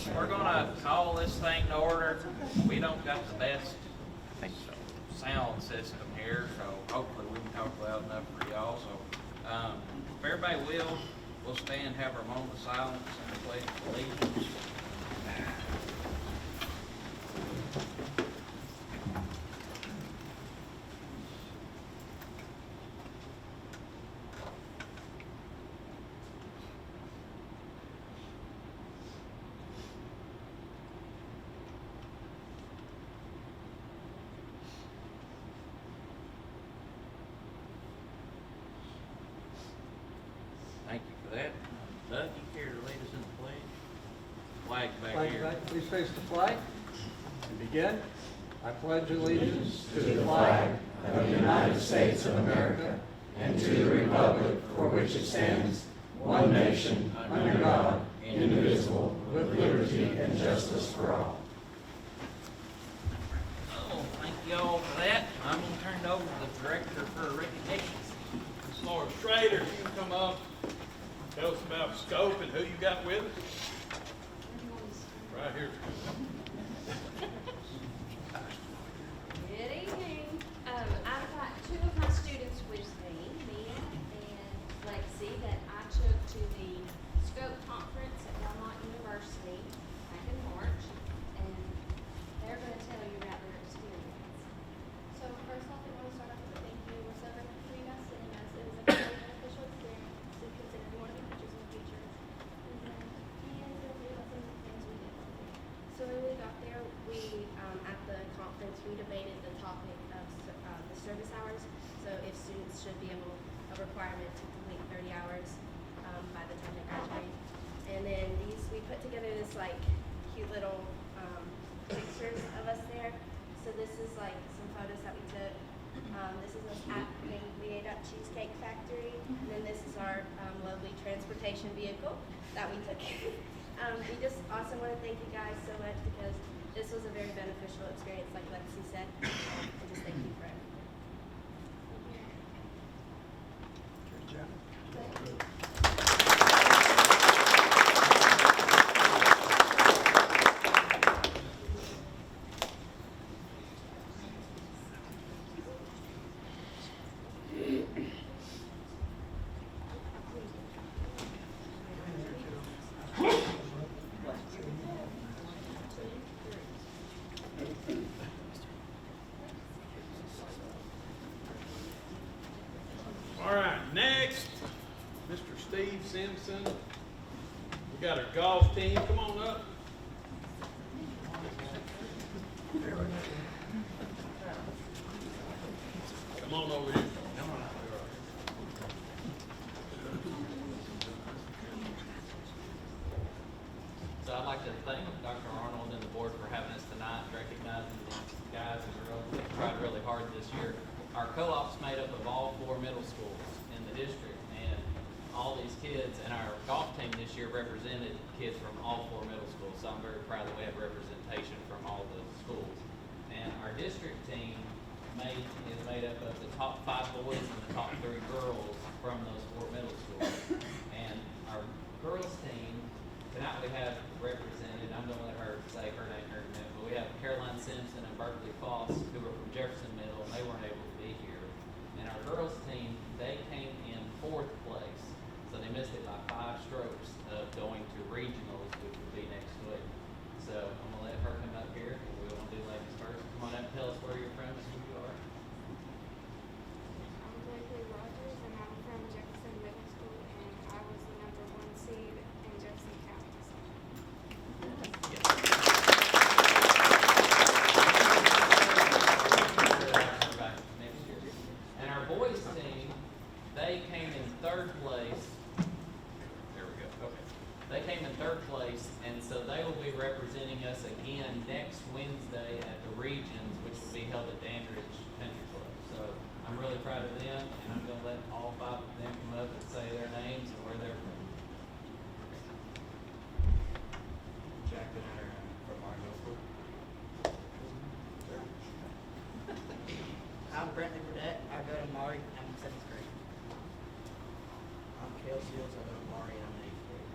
we're gonna call this thing to order. We don't got the best sound system here, so hopefully we can talk loud enough for y'all. So, if everybody we'll stand, have our moment of silence and pledge allegiance. Thank you for that. Doug, you care to lead us in the pledge? Flag back Flag here. back, please face the flag and begin. I pledge allegiance to the flag of the United States of America and to the republic for which it stands, one nation, under God, indivisible, with liberty and justice for all. Oh, thank you all for that. I'm gonna turn it over to the director for recognitions. Ms. Laura Schrader, if you can come up, tell us about scope and who you got with us. Right here. Good evening. I've got two of my students with me, Mia and Lexi, that I took to the SCOPE conference at Belmont University back in March, and they're going to tell you about their experience. So first off, I want to start off with a thank you. We're so grateful for you guys sitting us. It was a very beneficial experience to consider we want to be teachers in the future. And then he and Sophie about some of the things we did. So when we got there, we at the conference we debated the topic of the service hours. So if students should be able a requirement to complete 30 hours by the time they graduate. And then we put together this like cute little pictures of us there. So this is like some photos that we took. This is us at the We Ate Up Cheesecake Factory. And then this is our lovely transportation vehicle that we took. We just also want to thank you guys so much because this was a very beneficial experience, like Lexi said. And just thank you for everything. All right, next, Mr. Steve Simpson. We got our golf team. Come on up. Come on over here. So I'd like to thank Dr. Arnold and the board for having us tonight, recognizing these guys and girls that tried really hard this year. Our co-op's made up of all 4 middle schools in the district, and all these kids, and our golf team this year represented kids from all 4 middle schools, so I'm very proud that we have representation from all the schools. And our district team is made up of the top 5 boys and the top 3 girls from those 4 middle schools. And our girls team, tonight we have represented, I'm gonna let her say her name here in a minute, but we have Caroline Simpson and Berkeley Foss, who are from Jefferson Middle, and they weren't able to be here. And our girls team, they came in 4th place, so they missed it by 5 strokes of going to regionals, which will be next week. So I'm gonna let her come up here, and we want to do ladies first. Come on up, tell us where you're from and who you are. I'm Blakely Rogers, and I'm from Jefferson Middle School, and I was the #1 seed in Jefferson County. Next year. And our boys team, they came in 3rd place. There we go. Okay. They came in 3rd place, and so they will be representing us again next Wednesday at the Regions, which will be held at Dandridge Country Club. So I'm really proud of them, and I'm going to let all 5 of them come up and say their names and where they're from. Jack and I are from our middle school. I'm Brentley Burdett. I go to Maury. I'm in 7th grade. I'm Kale Shields. I go to Maury. I'm in 8th grade.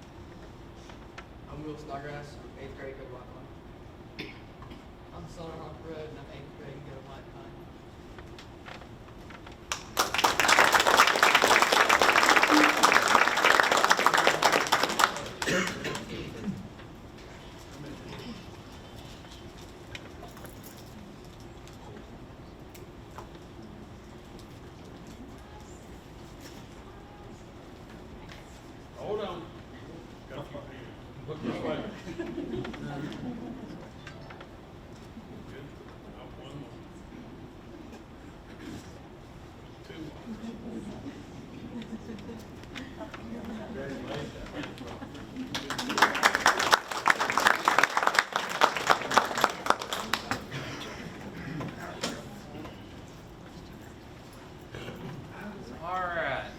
I'm Will Snodgrass, 8th seventh grade, go to White Pine. I'm Solid Rock Road, and I'm eighth grade, go to White Pine. Hold on. Got a few here. Look this way. Good. Now, one more. Two All right,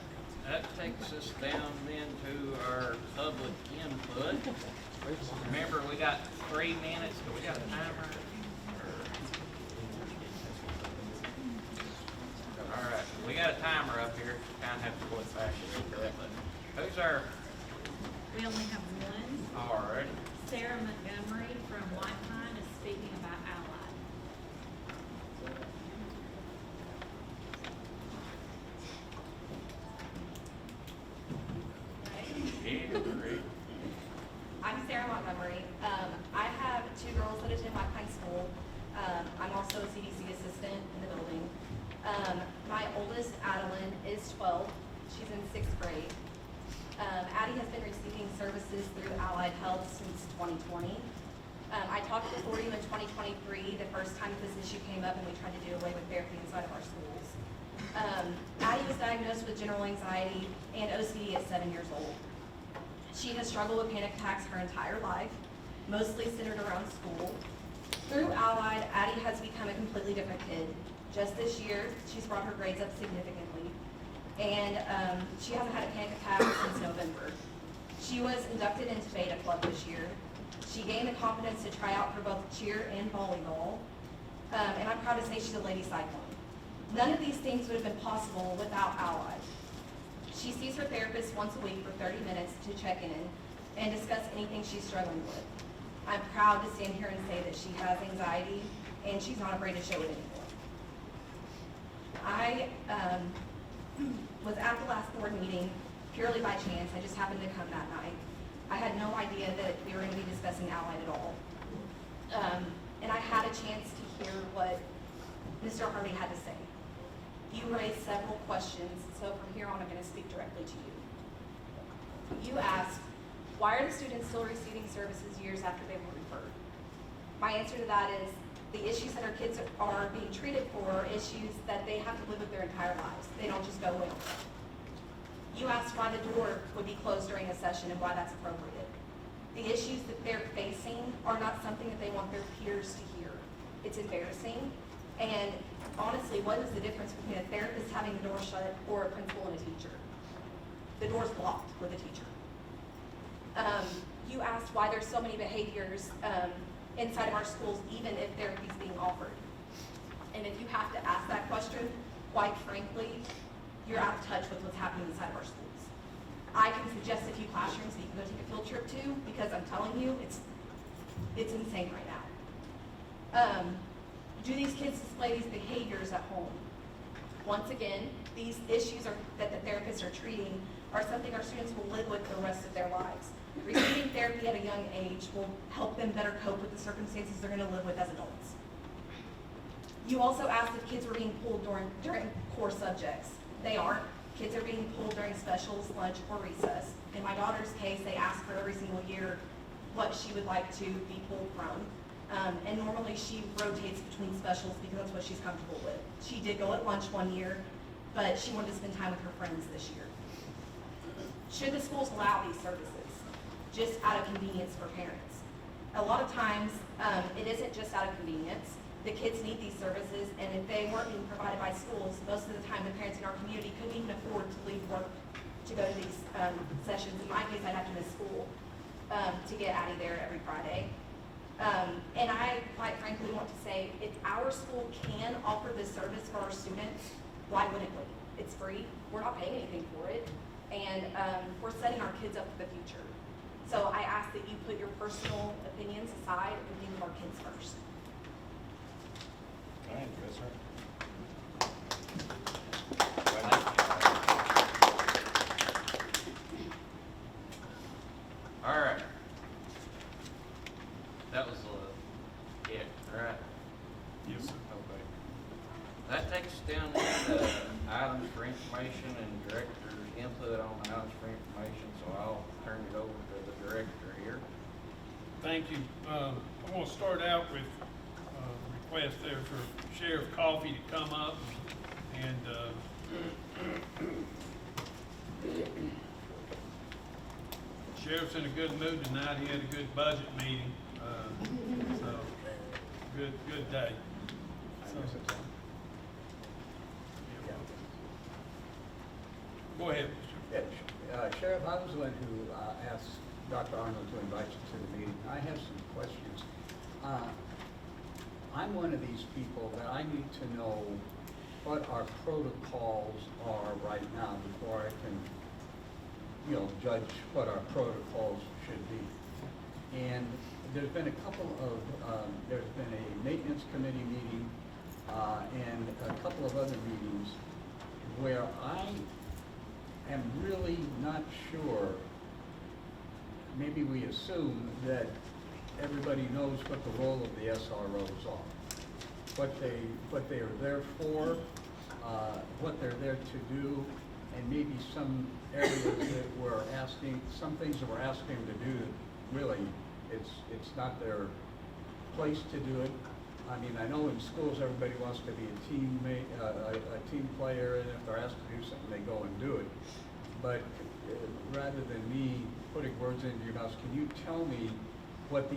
that takes us down then to our public input. Remember, we got 3 minutes, do we got a timer? All right, we got a timer up here, kind of have to go fast correctly. Who's our, We only have one. all right, Sarah Montgomery from White Pine is speaking about Allied. I'm Sarah Montgomery. I have 2 girls that attend White Pine School. I'm also a CDC assistant in the building. My oldest, Adeline, is 12. She's in 6th grade. Addie has been receiving services through Allied Health since 2020. I talked to the podium in 2023, the first time this issue came up and we tried to do away with therapy inside of our schools. Addie was diagnosed with general anxiety and OCD at 7 years old. She has struggled with panic attacks her entire life, mostly centered around school. Through Allied, Addie has become a completely different kid. Just this year, she's brought her grades up significantly, and she hasn't had a panic attack since November. She was inducted into Beta Club this year. She gained the confidence to try out for both cheer and volleyball, and I'm proud to say she's a Lady Cyclone. None of these things would have been possible without Allied. She sees her therapist once a week for 30 minutes to check in and discuss anything she's struggling with. I'm proud to stand here and say that she has anxiety and she's not afraid to show it anymore. I was at the last board meeting purely by chance. I just happened to come that night. I had no idea that we were going to be discussing Allied at all. And I had a chance to hear what Mr. Harvey had to say. You raised several questions, so from here on I'm going to speak directly to you. You asked, why are the students still receiving services years after they were referred? My answer to that is, the issues that our kids are being treated for are issues that they have to live with their entire lives. They don't just go away. You asked why the door would be closed during a session and why that's appropriate. The issues that they're facing are not something that they want their peers to hear. It's embarrassing. And honestly, what is the difference between a therapist having the door shut or a principal and a teacher? The door's locked with a teacher. You asked why there's so many behaviors inside of our schools, even if therapy is being offered. And if you have to ask that question, quite frankly, you're out of touch with what's happening inside of our schools. I can suggest a few classrooms that you can go take a field trip to, because I'm telling you, it's insane right now. Do these kids display these behaviors at home? Once again, these issues that the therapists are treating are something our students will live with the rest of their lives. Receiving therapy at a young age will help them better cope with the circumstances they're going to live with as adults. You also asked if kids were being pulled during core subjects. They aren't. Kids are being pulled during specials, lunch, or recess. In my daughter's case, they ask her every single year what she would like to be pulled from. And normally she rotates between specials because that's what she's comfortable with. She did go at lunch one year, but she wanted to spend time with her friends this year. Should the schools allow these services? Just out of convenience for parents. A lot of times, it isn't just out of convenience. The kids need these services, and if they weren't being provided by schools, most of the time the parents in our community couldn't even afford to leave work to go to these sessions. In my case, I'd have to miss school to get Addie there every Friday. And I, quite frankly, want to say, if our school can offer this service for our students, why wouldn't we? It's free. We're not paying anything for it. And we're setting our kids up for the future. So I ask that you put your personal opinions aside and think of our kids first. All right, yes, sir. All right. That was, yeah, all right. Yes, sir. Okay. That takes us down to items for information and director's input on items for information, so I'll turn it over to the director here. Thank you. I want to start out with a request there for Sheriff Coffey to come up and Sheriff's in a good mood tonight. He had a good budget meeting, so good day. So, go ahead, Mr. Yeah, Sheriff, I was the one who asked Dr. Arnold to invite you to the meeting. I have some questions. I'm one of these people that I need to know what our protocols are right now before I can, judge what our protocols should be. And there's been a couple of, there's been a maintenance committee meeting and a couple of other meetings where I am really not sure. Maybe we assume that everybody knows what the role of the SROs are, what they are there for, what they're there to do, and maybe some areas that we're asking, some things that we're asking them to do, really, it's not their place to do it. I mean, I know in schools, everybody wants to be a team player, and if they're asked to do something, they go and do it. But rather than me putting words into your mouth, can you tell me what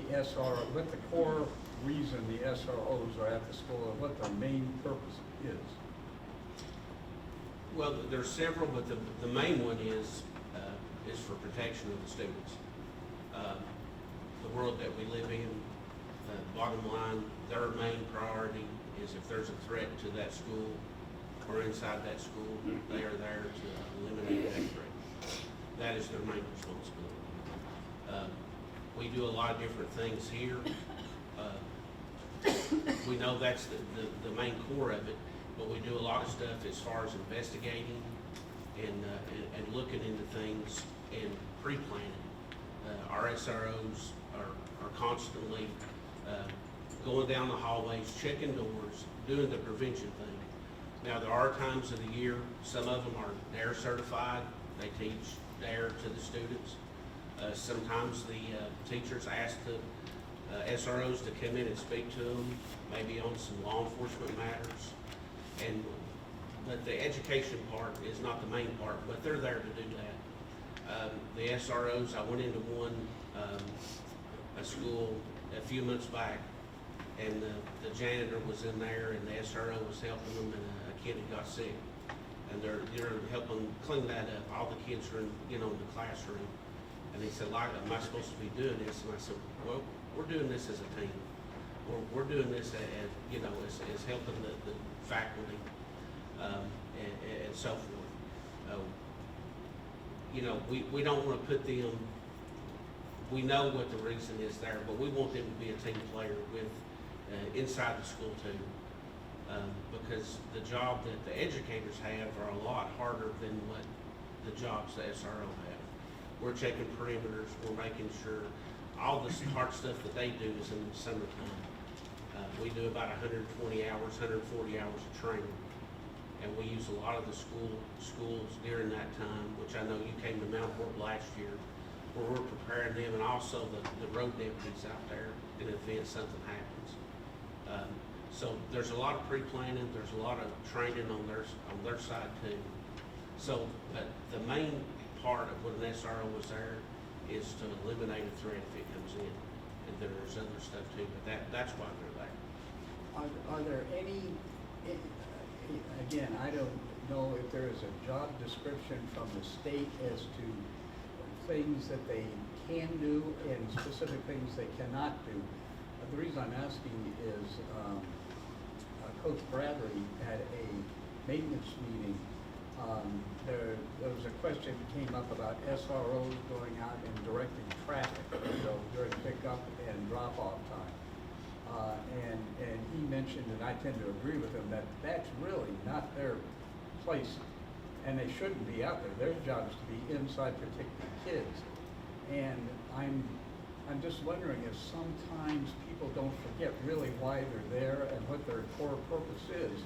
what the core reason the SROs are at the school, and what their main purpose is? Well, there's several, but the main one is for protection of the students. The world that we live in, bottom line, their main priority is if there's a threat to that school or inside that school, they are there to eliminate that threat. That is their main responsibility. We do a lot of different things here. We know that's the main core of it, but we do a lot of stuff as far as investigating and looking into things and pre-planning. Our SROs are constantly going down the hallways, checking doors, doing the prevention thing. Now, there are times of the year, some of them are DARE certified. They teach DARE to the students. Sometimes the teachers ask the SROs to come in and speak to them, maybe on some law enforcement matters. But the education part is not the main part, but they're there to do that. The SROs, I went into one, a school a few months back, and the janitor was in there, and the SRO was helping them, and a kid had got sick. And they're helping clean that up. All the kids are in the classroom. And they said, like, am I supposed to be doing this? And I said, well, we're doing this as a team. We're doing this as helping the faculty and so forth. We don't want to put them, we know what the reason is there, but we want them to be a team player with inside the school too. Because the job that the educators have are a lot harder than what the jobs the SRO have. We're checking perimeters, we're making sure all this hard stuff that they do is in the summertime. We do about 120 hours, 140 hours of training. And we use a lot of the schools during that time, which I know you came to Mount Horeb last year, where we're preparing them, and also the road deputies out there in the event something happens. So there's a lot of pre-planning, there's a lot of training on their side too. So, but the main part of when an SRO was there is to eliminate a threat if it comes in. And there's other stuff too, but that's why they're there. Are there any, again, I don't know if there is a job description from the state as to things that they can do and specific things they cannot do. The reason I'm asking is Coach Bradley had a maintenance meeting There was a question that came up about SROs going out and directing traffic, during pickup and drop-off time. And he mentioned, and I tend to agree with him, that that's really not their place, and they shouldn't be out there. Their job is to be inside protecting kids. And I'm just wondering if sometimes people don't forget really why they're there and what their core purpose is.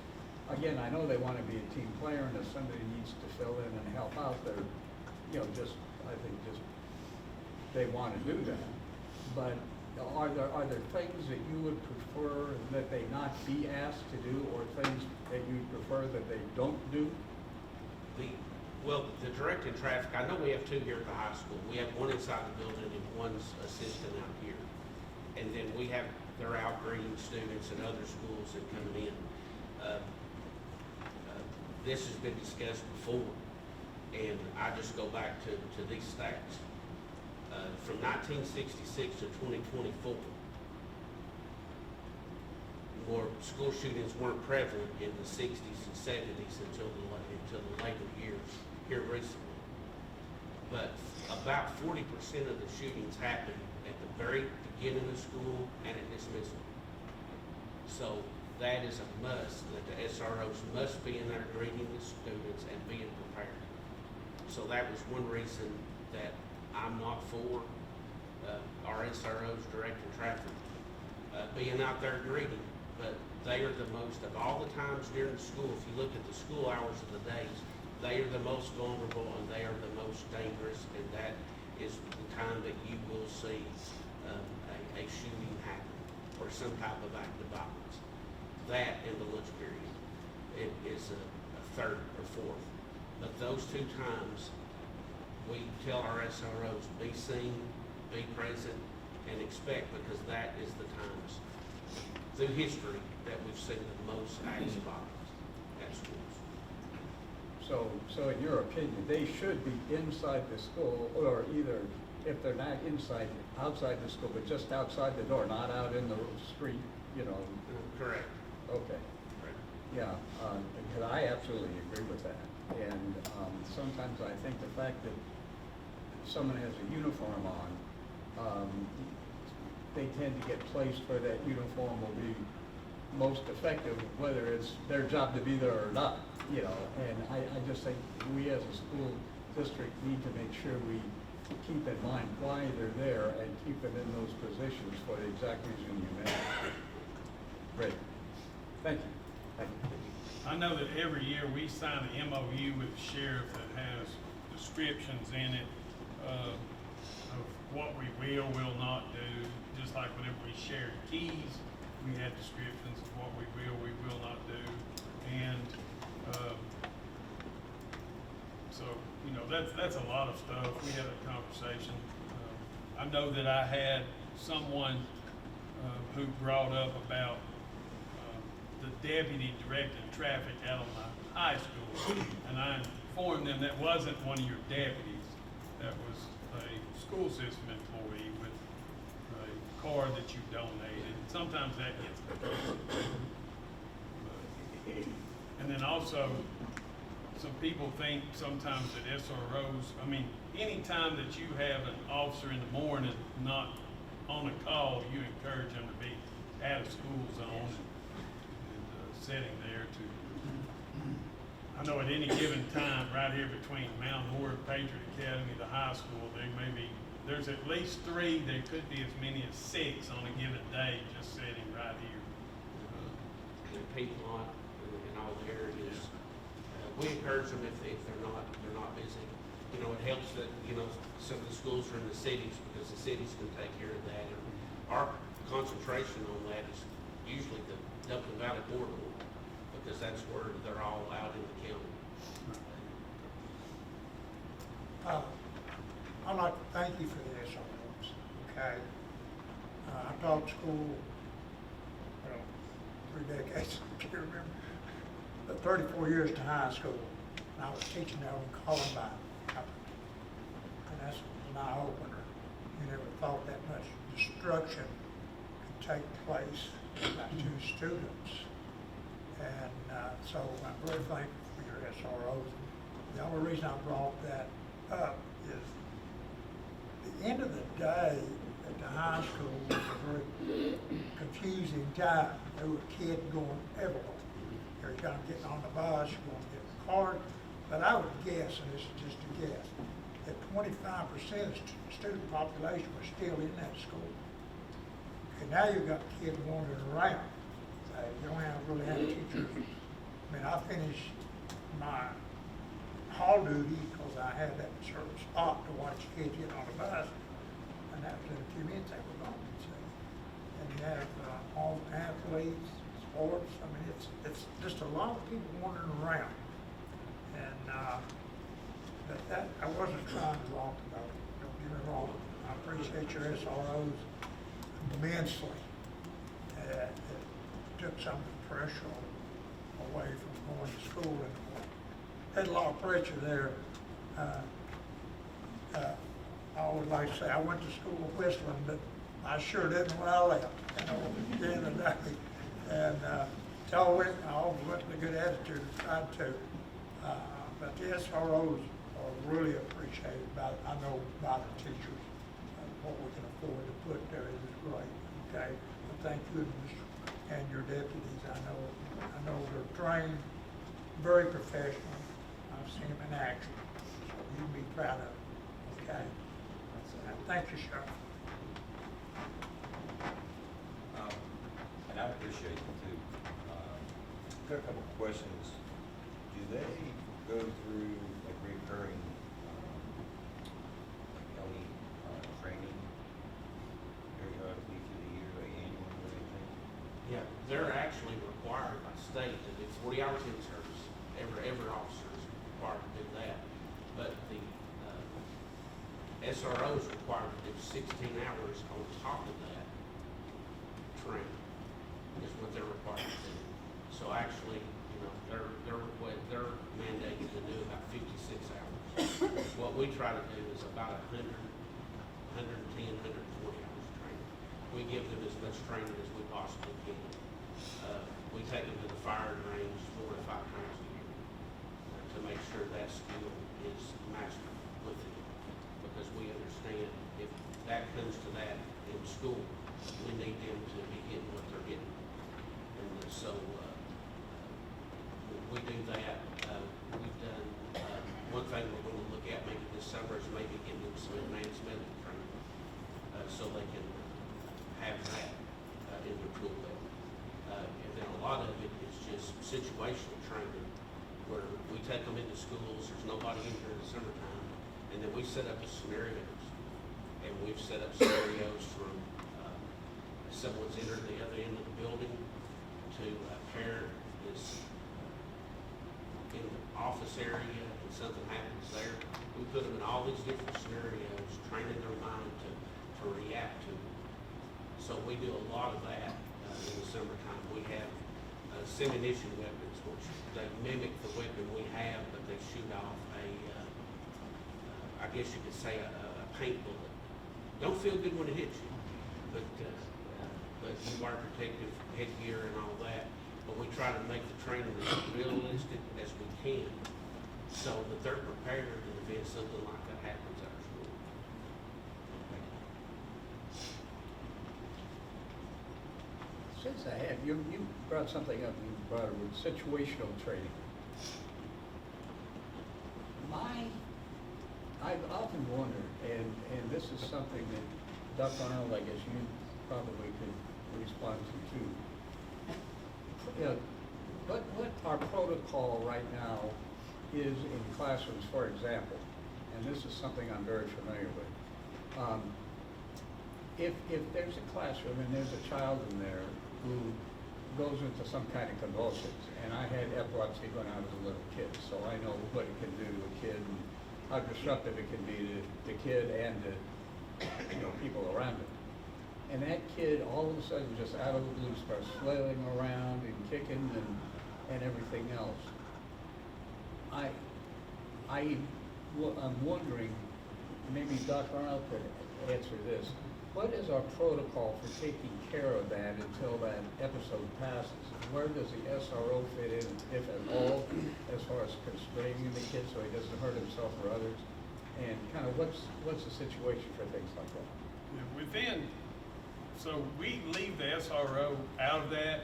Again, I know they want to be a team player, and if somebody needs to fill in and help out, they're, I think they want to do that. But are there things that you would prefer that they not be asked to do, or things that you prefer that they don't do? The directing traffic, I know we have two here at the high school. We have one inside the building and one's assistant out here. And then they're out greeting students and other schools and coming in. This has been discussed before, and I just go back to these stats. From 1966 to 2024, more school shootings weren't prevalent in the 60s and 70s until the later years here recently. But about 40% of the shootings happen at the very beginning of school and at dismissal. So that is a must, that the SROs must be in there greeting the students and being prepared. So that was one reason that I'm not for our SROs directing traffic, being out there greeting. But they are the most, of all the times during school, if you look at the school hours of the days, they are the most vulnerable and they are the most dangerous, and that is the time that you will see a shooting happen or some type of act of violence. That and the lunch period, it is a third or fourth. But those two times, we tell our SROs, be seen, be present, and expect, because that is the times through history that we've seen the most acts of violence at schools. So in your opinion, they should be inside the school, or either, if they're not inside, outside the school, but just outside the door, not out in the street, Correct. Okay. Correct. Yeah, because I absolutely agree with that. And sometimes I think the fact that someone has a uniform on, they tend to get placed where that uniform will be most effective, whether it's their job to be there or not, And I just think we as a school district need to make sure we keep in mind why they're there and keep them in those positions for the exact reason you mentioned. Great. Thank you. Thank you. I know that every year we sign an MOU with the sheriff that has descriptions in it of what we will not do. Just like whenever we shared keys, we had descriptions of what we will not do. And so, that's a lot of stuff. We had a conversation. I know that I had someone who brought up about the deputy directing traffic out on the high school, and I informed them that wasn't one of your deputies. That was a school system employee with a car that you donated. Sometimes that gets confusing. And then also, some people think sometimes that SROs, anytime that you have an officer in the morning not on a call, you encourage them to be at a school zone and sitting there to, I know at any given time, right here between Mount Horeb, Patriot Academy, the high school, there's at least 3, there could be as many as 6 on a given day just sitting right here. The people in all the areas, we encourage them if they're not busy. It helps that, some of the schools are in the cities, because the cities can take care of that. And our concentration on that is usually the Dublin Valley corridor, because that's where they're all out in the county. I'd like to thank you for the SROs, okay? I taught school, 3 decades, I can't remember, but 34 years to high school, and I was teaching there on Columbine. And that's an eye-opener. You never thought that much destruction could take place by 2 students. And so I'm very thankful for your SROs. the only reason I brought that up is the end of the day at the high school was a very confusing time. There were kids going everywhere. They were kind of getting on the bus, going to get in the car. But I would guess, and this is just a guess, that 25% of the student population was still in that school. And now you've got kids wandering around. You don't really have teachers. I mean, I finished my hall duty because I had that certain spot to watch kids get on the bus, and that was in a few minutes they were gone. And you have all athletes, sports. I mean, it's just a lot of people wandering around. And but that I wasn't trying to talk about it. Don't get me wrong. I appreciate your SROs immensely. It took some of the pressure away from going to school in the morning. Had a lot of pressure there. I always like to say I went to school whistling, but I sure didn't when I left. You know, at the end of the day, and I always went with a good attitude and tried to. But the SROs are really appreciated by I know by the teachers. What we can afford to put there is great. Okay, but thank you and your deputies. I know they're trained, very professional. I've seen them in action, so you can be proud of them. Okay, thank you, Sheriff. And I appreciate it too. Got a couple of questions. Do they go through like recurring like county training periodically through the year, like annual or anything? Yeah, they're actually required by state to do 40 hours in service. Every officer is required to do that. But the SRO is required to do 16 hours on top of that training, is what they're required to do. So actually, you know, they're mandated to do about 56 hours. What we try to do is about 110, 120 hours of training. We give them as much training as we possibly can. We take them to the firing range 4 to 5 times a year to make sure that skill is mastered with them. Because we understand if that comes to that in school, we need them to be getting what they're getting. And so we do that. We've done, one thing we're going to look at maybe this summer is maybe getting them some advanced medical training so they can have that in their tool belt. And then a lot of it is just situational training where we take them into schools, there's nobody in here in the summertime, and then we set up scenarios. And we've set up scenarios from someone's entered the other end of the building to a parent is in the office area and something happens there. We put them in all these different scenarios, training their mind to react to. So we do a lot of that in the summertime. We have semi-mission weapons, which they mimic the weapon we have, but they shoot off I guess you could say a paint bullet. Don't feel good when it hits you, but you wear protective headgear and all that. But we try to make the training as realistic as we can, so that they're prepared in the event something like that happens at our school. Since I have, you brought something up, you brought it with situational training. I've often wondered, and this is something that Dr. Arnold, I guess you probably could respond to too. You know, what our protocol right now is in classrooms, for example, and this is something I'm very familiar with. If there's a classroom and there's a child in there who goes into some kind of convulsions, and I had epilepsy when I was a little kid, so I know what it can do to a kid and how disruptive it can be to the kid and to people around him. And that kid all of a sudden just out of the blue starts flailing around and kicking and everything else. I'm wondering, maybe Dr. Arnold could answer this. what is our protocol for taking care of that until that episode passes? Where does the SRO fit in, if at all, as far as constraining the kid so he doesn't hurt himself or others? And kind of what's the situation for things like that? So we leave the SRO out of that.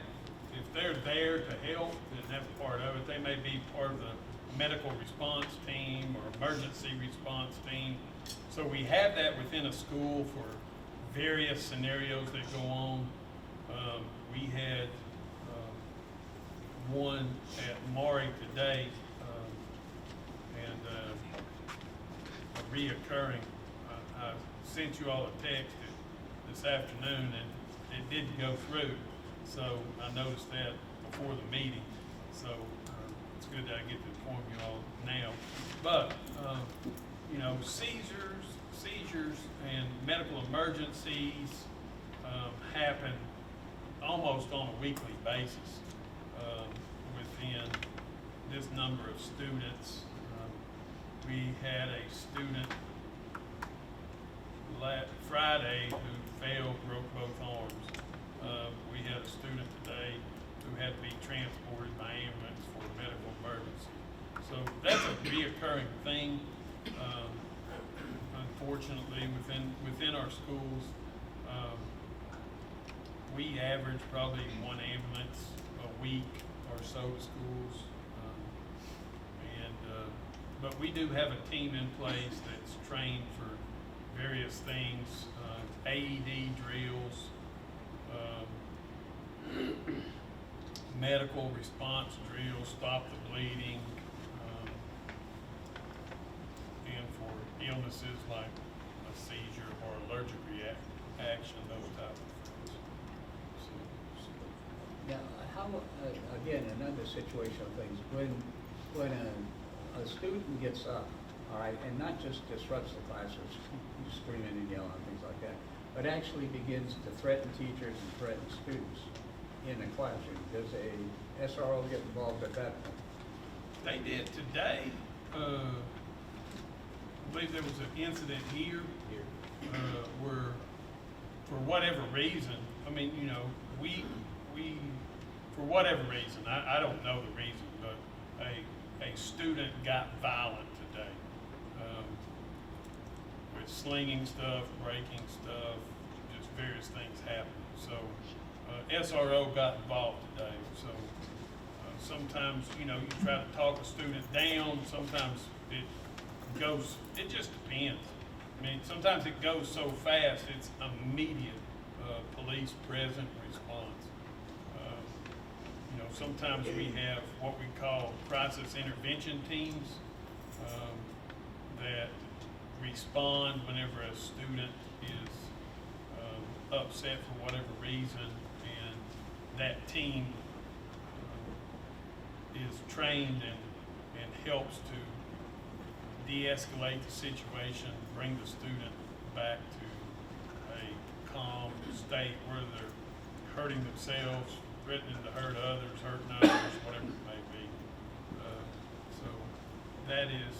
If they're there to help, then that's part of it. They may be part of the medical response team or emergency response team. So we have that within a school for various scenarios that go on. We had one at Maury today, and a reoccurring. I sent you all a text this afternoon, and it didn't go through. So I noticed that before the meeting. So it's good that I get to inform you all now. But you know, seizures and medical emergencies happen almost on a weekly basis within this number of students. We had a student Friday who fell, broke both arms. We had a student today who had to be transported by ambulance for a medical emergency. So that's a reoccurring thing. Unfortunately, within our schools, we average probably one ambulance a week or so to schools. But we do have a team in place that's trained for various things, AED drills, medical response drills, stop the bleeding, and for illnesses like a seizure or allergic reaction, those type of things. Now, how, again, another situation of things, when a student gets up, all right, and not just disrupts the class or screaming and yelling and things like that, but actually begins to threaten teachers and threaten students in the classroom, does a SRO get involved at that point? They did today. I believe there was an incident here where, for whatever reason, I mean, you know, we for whatever reason, I don't know the reason, but a student got violent today with slinging stuff, breaking stuff, just various things happening. So SRO got involved today. So sometimes, you know, you try to talk a student down. Sometimes it just depends. I mean, sometimes it goes so fast, it's immediate police present response. You know, sometimes we have what we call crisis intervention teams that respond whenever a student is upset for whatever reason, and that team is trained and helps to de-escalate the situation, bring the student back to a calm state where they're hurting themselves, threatening to hurt others, hurting others, whatever it may be. So that is,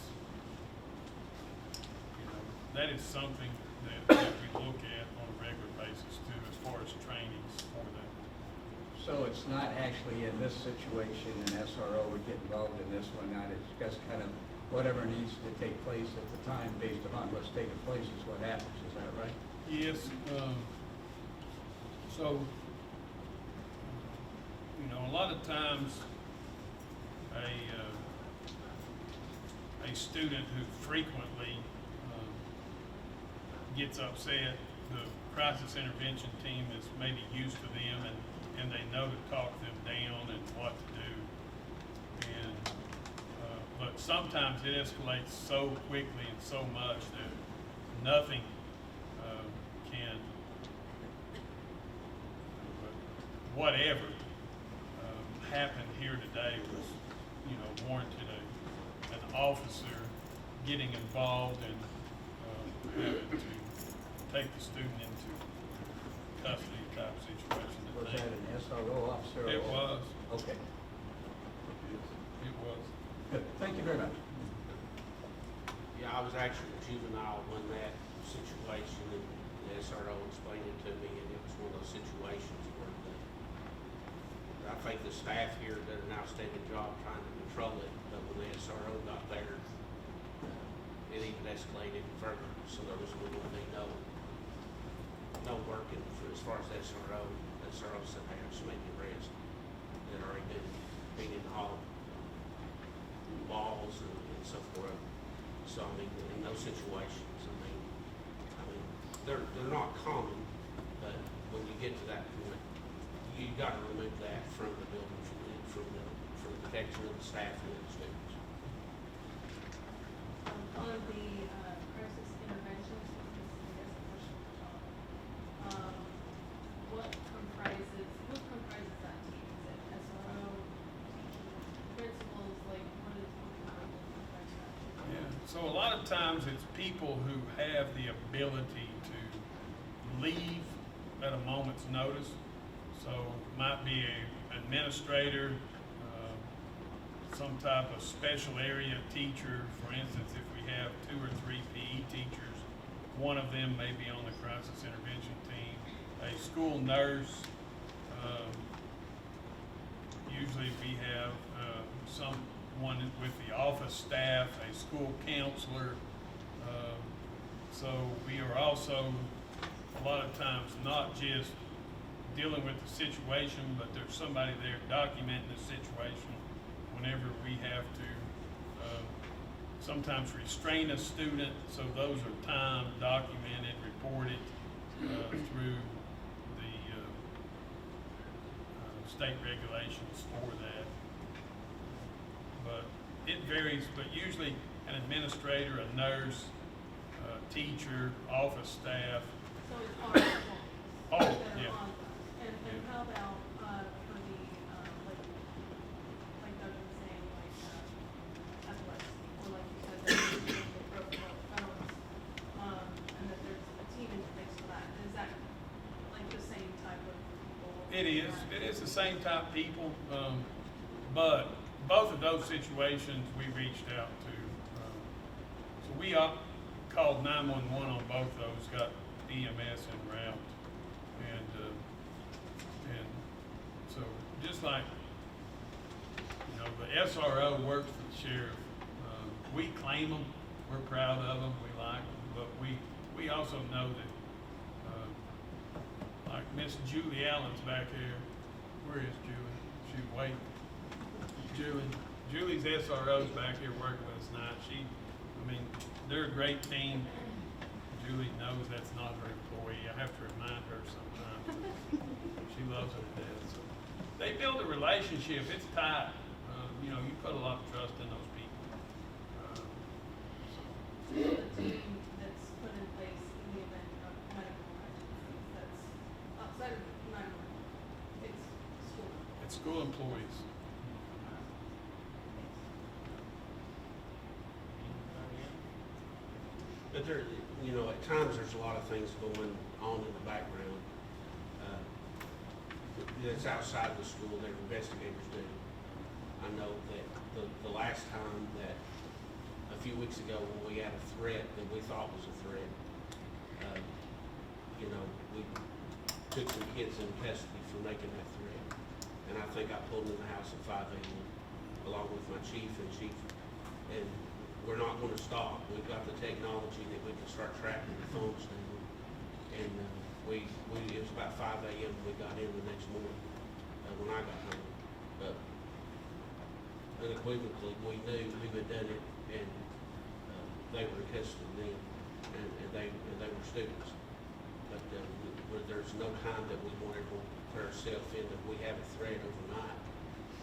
you know, that is something that we look at on a regular basis too, as far as trainings for them. So it's not actually in this situation an SRO would get involved in this one, not, it's just kind of whatever needs to take place at the time based upon what's taking place is what happens, is that right? Yes, so, you know, a lot of times a student who frequently gets upset, the crisis intervention team is maybe used to them and they know to talk them down and what to do. And but sometimes it escalates so quickly and so much that nothing can, whatever happened here today was, you know, warranted an officer getting involved and having to take the student into custody type situation. Was that an SRO officer? It was. Okay, It was. good, thank you very much. Yeah, I was actually a juvenile when that situation, and the SRO explained it to me, and it was one of those situations where I think the staff here did an outstanding job trying to control it, but when the SRO got there, it even escalated further, so there was going to be no working for as far as the SRO. The SRO said, hey, just make the rest that already been in all walls and so forth. So I mean, in those situations, I mean, they're not common, but when you get to that point, you got to remove that from the building, from the protection of the staff and the students. On the crisis interventions, this is, I guess, a question for Tom. Who comprises that team? Is it SRO, teachers, principals, like, what kind of comprise that? Yeah, so a lot of times it's people who have the ability to leave at a moment's notice. So it might be an administrator, some type of special area teacher. For instance, if we have 2 or 3 PE teachers, one of them may be on the crisis intervention team, a school nurse. Usually we have someone with the office staff, a school counselor. So we are also a lot of times not just dealing with the situation, but there's somebody there documenting the situation whenever we have to sometimes restrain a student. So those are timed, documented, reported through the state regulations for that. But it varies, but usually an administrator, a nurse, teacher, office staff. So it's our employees. Oh, that are yeah. on that. And Yeah. how about, for the, like Doug was saying, like, athletics, or like you said, the protocol fellows, and that there's a team interface for that. Is that like the same type of people? It is the same type people, but both of those situations we reached out to. So we called 911 on both those, got EMS en route, and so just like, the SRO works for the sheriff. We claim them, we're proud of them, we like them, but we also know that, like Miss Julie Allen's back here. Where is Julie? She's waiting. Julie's SRO's back here working with us tonight. They're a great team. Julie knows that's not her employee. I have to remind her sometimes. She loves it to death. So they build a relationship. It's tight. You put a lot of trust in those people. So the team that's put in place in the event of medical emergencies, that's outside of 911, it's school. It's school employees. But there, at times there's a lot of things going on in the background. That's outside the school that investigators do. I know that the last time that, a few weeks ago, when we had a threat that we thought was a threat, we took some kids in custody for making that threat. And I think I pulled them in the house at 5 a.m. along with my chief, and we're not going to stop. We've got the technology that we can start tracking the phones down. And it was about 5 a.m. we got in the next morning when I got home. But unequivocally, we knew who had done it, and they were in custody then, and they were students. But there's no time that we want to put ourselves in that we have a threat overnight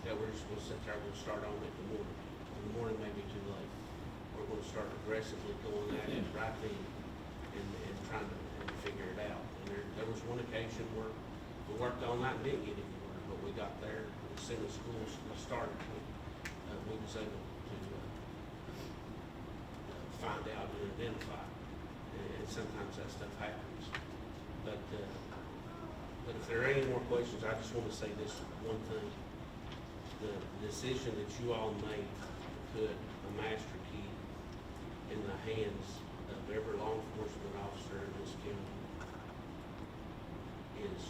that we're just going to sit there and we'll start on it in the morning. In the morning may be too late. We're going to start aggressively going at it right then and trying to figure it out. And there was one occasion where we worked all night and didn't get anywhere, but we got there as soon as school started. We was able to find out and identify, and sometimes that stuff happens. But if there are any more questions, I just want to say this one thing. The decision that you all made to put a master key in the hands of every law enforcement officer in this county is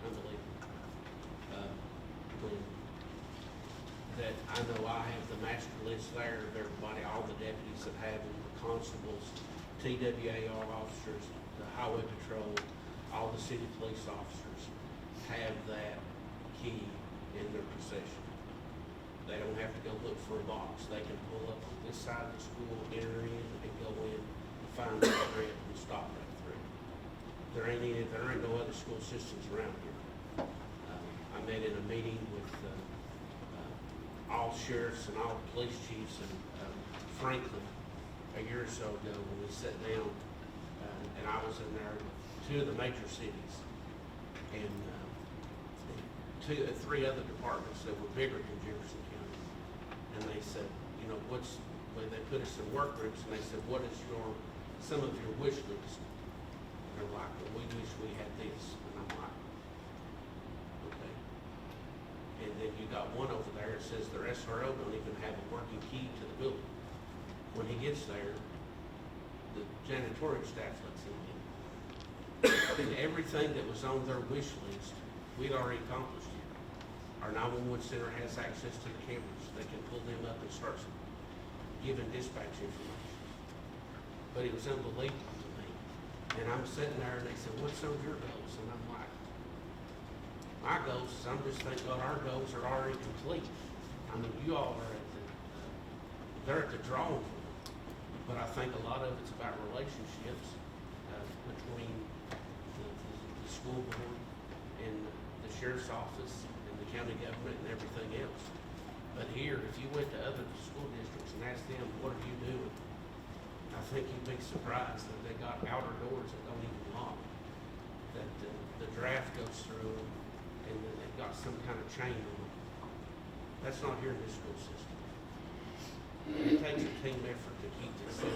unbelievable. When that I know I have the master list there of everybody, all the deputies that have them, the constables, TWAR officers, the highway patrol, all the city police officers have that key in their possession. They don't have to go look for a box. They can pull up on this side of the school, enter in, and go in, find the grant, and stop right through. There ain't no other school systems around here. I met in a meeting with all sheriffs and all police chiefs in Franklin a year or so ago when we sat down, and I was in there with two of the major cities and three other departments that were bigger than Jefferson County. And they said, you know, well, they put us in work groups and they said, what is some of your wish list? And they're like, well, we wish we had this. And I'm like, okay. And then you got one over there that says their SRO don't even have a working key to the building. When he gets there, the janitorial staff lets him in. And everything that was on their wish list, we'd already accomplished here. Our 911 center has access to the cameras. They can pull them up and start giving dispatch information. But it was unbelievable to me. And I'm sitting there and they said, what's some of your goals? And I'm like, my goals is I'm just thinking, God, our goals are already complete. I mean, you all are they're at the drawing board. But I think a lot of it's about relationships between the school board and the sheriff's office and the county government and everything else. But here, if you went to other school districts and asked them, what are you doing? I think you'd be surprised that they got outer doors that don't even lock. That the draft goes through them and then they've got some kind of chain on them. That's not here in this school system. It takes a team effort to keep the 7,000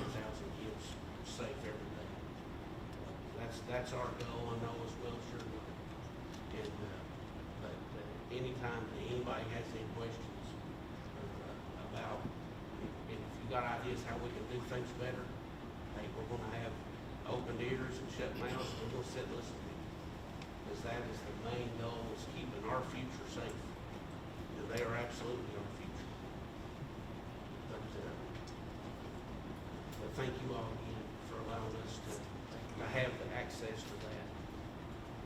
kids safe every day. That's our goal, I know, as well as your goal. And but anytime that anybody has any questions about if you got ideas how we can do things better, hey, we're going to have open ears and shut mouths, and we're going to sit and listen to you. Because that is the main goal, is keeping our future safe. And they are absolutely our future. But thank you all again for allowing us to have the access to that.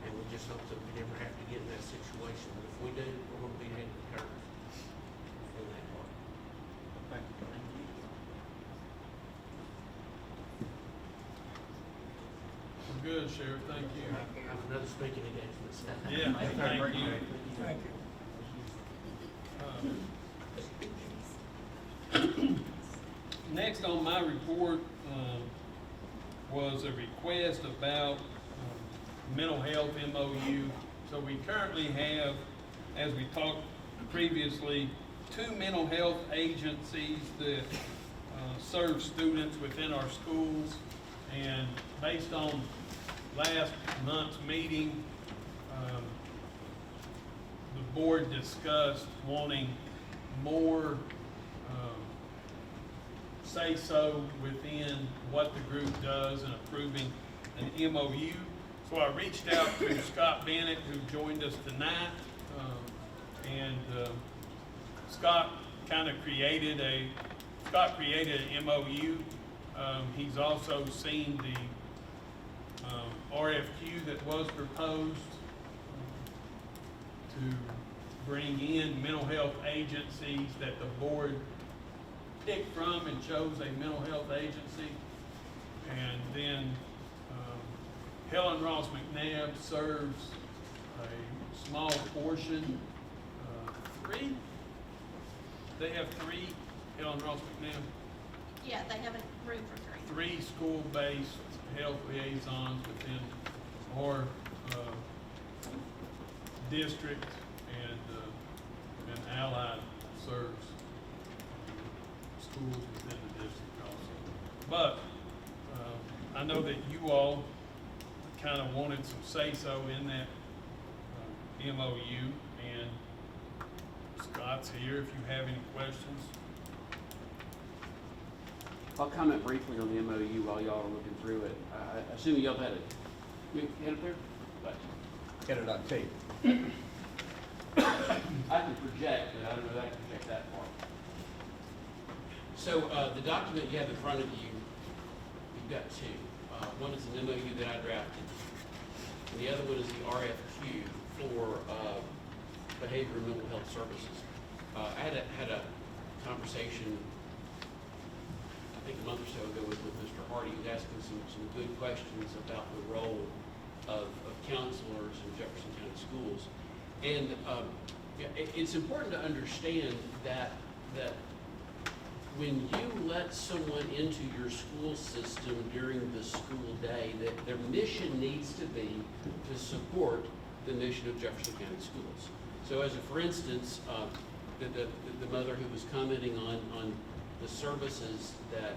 And we just hope that we never have to get in that situation. But if we do, we're going to be ahead of the curve in that part. Thank you. We're good, Sheriff, thank you. I have another speaking engagement. So. Yeah, thank you. Thank you. Next on my report was a request about mental health MOU. So we currently have, as we talked previously, 2 mental health agencies that serve students within our schools. And based on last month's meeting, the board discussed wanting more say-so within what the group does and approving an MOU. So I reached out to Scott Bennett, who joined us tonight, and Scott created an MOU. He's also seen the RFQ that was proposed to bring in mental health agencies that the board picked from and chose a mental health agency. And then Helen Ross McNabb serves a small portion, 3. They have 3, Helen Ross McNabb. Yeah, they have a room for 3. 3 school-based health liaisons within our district, and Allied serves schools within the district also. But I know that you all kind of wanted some say-so in that MOU, and Scott's here if you have any questions. I'll comment briefly on the MOU while y'all are looking through it. I assume y'all had it. You had it there? But get it on tape. I can project, but I don't know that I can project that far. So, the document you have in front of you, you've got two. One is an MOU that I drafted, and the other one is the RFQ for, behavior and mental health services. I had a conversation, I think a month or so ago with Mr. Hardy, who was asking some good questions about the role of counselors in Jefferson County schools. And it's important to understand that when you let someone into your school system during the school day, that their mission needs to be to support the mission of Jefferson County Schools. So as a, for instance, the mother who was commenting on the services that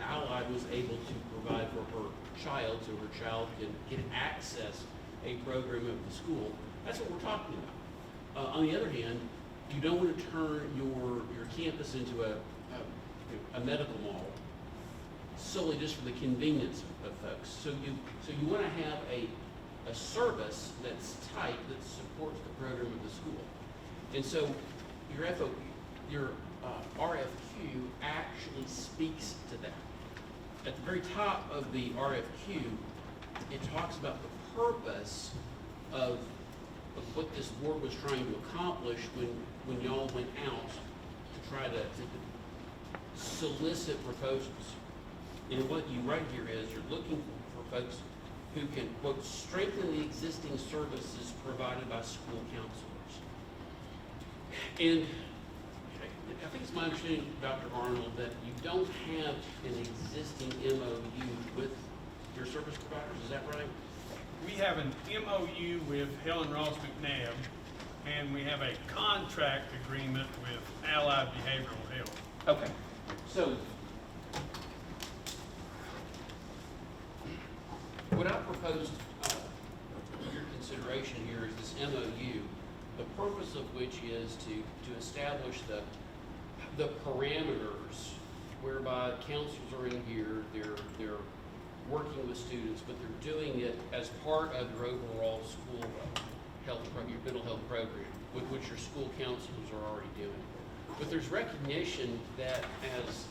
Allied was able to provide for her child, so her child can access a program of the school, that's what we're talking about. On the other hand, you don't want to turn your campus into a medical mall solely just for the convenience of folks. So you want to have a service that's tight, that supports the program of the school. And so your RFQ actually speaks to that. At the very top of the RFQ, it talks about the purpose of what this board was trying to accomplish when y'all went out to try to solicit proposals. And what you write here is you're looking for folks who can, quote, strengthen the existing services provided by school counselors. And I think it's my understanding, Dr. Arnold, that you don't have an existing MOU with your service providers, is that right? We have an MOU with Helen Ross McNabb, and we have a contract agreement with Allied Behavioral Health. Okay. So, what I proposed for your consideration here is this MOU, the purpose of which is to establish the parameters whereby counselors are in here, they're working with students, but they're doing it as part of your overall school health program, your mental health program, which your school counselors are already doing. But there's recognition that as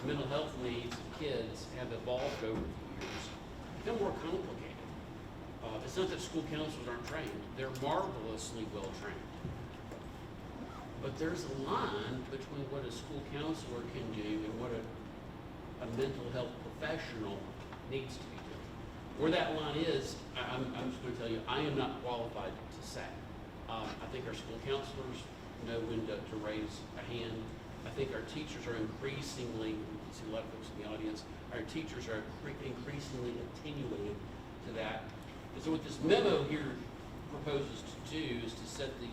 mental health needs of kids have evolved over the years, they're more complicated. It's not that school counselors aren't trained. They're marvelously well trained. But there's a line between what a school counselor can do and what a mental health professional needs to be doing. Where that line is, I'm just going to tell you, I am not qualified to say. I think our school counselors know when to raise a hand. I think our teachers are increasingly, you can see a lot of folks in the audience, our teachers are increasingly attenuated to that. And so what this memo here proposes to do is to set these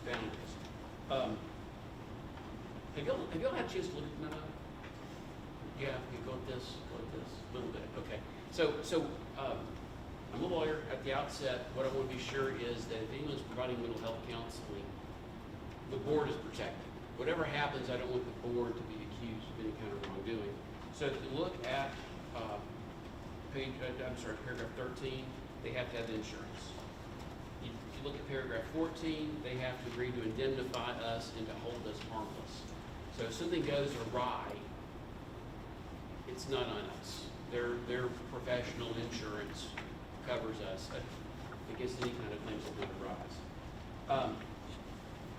boundaries. Have y'all had a chance to look at the memo? Yeah, you go with this, a little bit, okay. So I'm a lawyer. At the outset, what I want to be sure is that if anyone's providing mental health counseling, the board is protected. Whatever happens, I don't want the board to be accused of any kind of wrongdoing. So if you look at paragraph 13, they have to have insurance. If you look at paragraph 14, they have to agree to indemnify us and to hold us harmless. So if something goes awry, it's not on us. Their professional insurance covers us against any kind of things that might arise.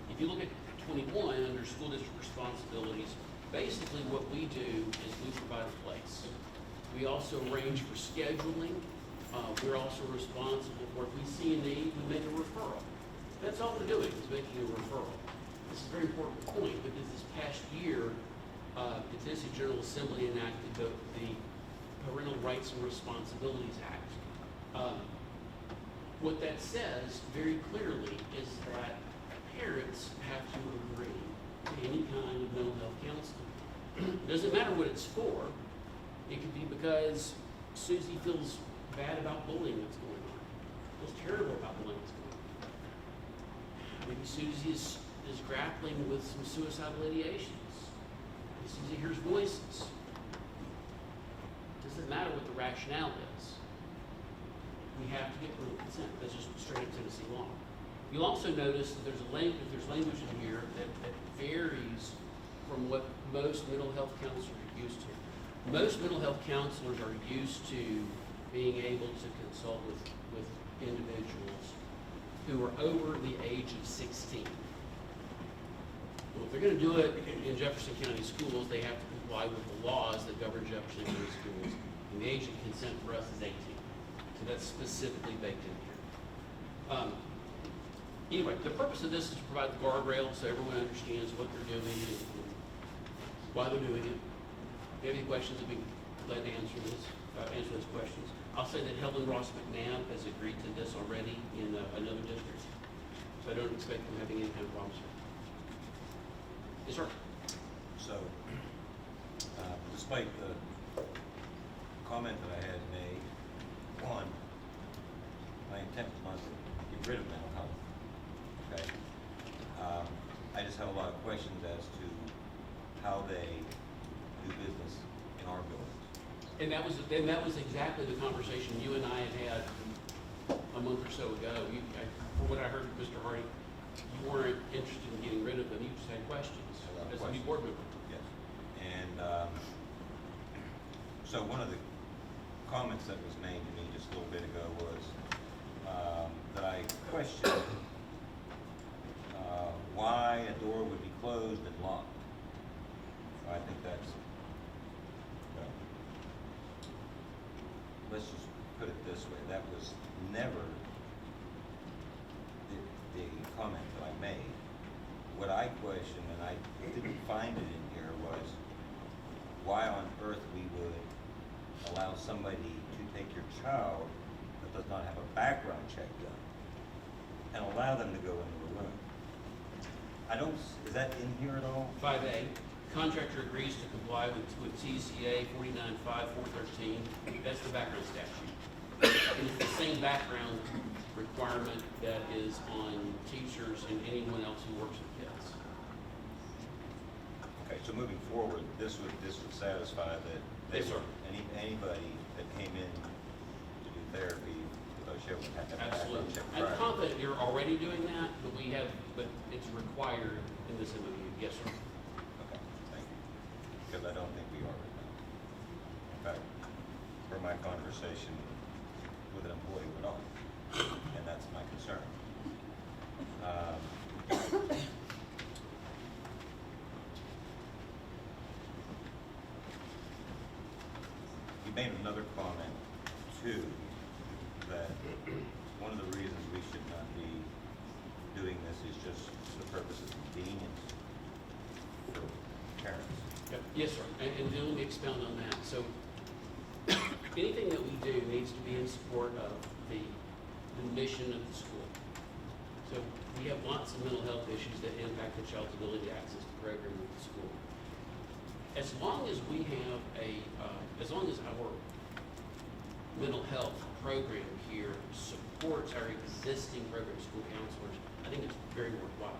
If you look at 21 under school district responsibilities, basically what we do is we provide a place. We also arrange for scheduling. We're also responsible for if we see a need, we make a referral. That's all we're doing is making a referral. This is a very important point because this past year, the Tennessee General Assembly enacted the Parental Rights and Responsibilities Act. What that says very clearly is that parents have to agree to any kind of mental health counseling. It doesn't matter what it's for. It could be because Susie feels bad about bullying that's going on. Feels terrible about bullying that's going on. Maybe Susie is grappling with some suicidal ideations. Maybe Susie hears voices. It doesn't matter what the rationale is. we have to get parental consent. That's just straight up Tennessee law. You'll also notice that there's language in here that varies from what most mental health counselors are used to. Most mental health counselors are used to being able to consult with individuals who are over the age of 16. Well, if they're going to do it in Jefferson County schools, they have to comply with the laws that govern Jefferson County schools. And the age of consent for us is 18. So that's specifically baked in here. Anyway, the purpose of this is to provide the guardrail so everyone understands what they're doing and why they're doing it. If you have any questions, I'd be glad to answer those questions. I'll say that Helen Ross McNabb has agreed to this already in another district, so I don't expect them having any kind of problems here. Yes, sir. So, despite the comment that I had made, one, my intent was not to get rid of mental health, okay? I just have a lot of questions as to how they do business in our buildings. And that was exactly the conversation you and I had a month or so ago. From what I heard from Mr. Hardy, you weren't interested in getting rid of them, you just had questions as a new board member. Yes. And so one of the comments that was made to me just a little bit ago was that I questioned why a door would be closed and locked. I think that's, let's just put it this way, that was never the comment that I made. What I questioned, and I didn't find it in here, was why on earth we would allow somebody to take your child that does not have a background check done and allow them to go into the room. Is that in here at all? 5A, contractor agrees to comply with TCA 495413. That's the background statute. It's the same background requirement that is on teachers and anyone else who works with kids. Okay, so moving forward, this would satisfy that Yes, sir. anybody that came in to do therapy with OSHA would have to have a background Absolutely. check I'm prior. confident you're already doing that, but it's required in this MOU. Yes, sir. Okay, thank you. Because I don't think we are right now. In fact, per my conversation with an employee, we're not. And that's my concern. You made another comment too, that one of the reasons we should not be doing this is just for the purpose of convenience for parents. Yes, sir. And let me expound on that. So anything that we do needs to be in support of the mission of the school. So we have lots of mental health issues that impact the child's ability to access the program with the school. As long as we have as long as our mental health program here supports our existing program school counselors, I think it's very worthwhile.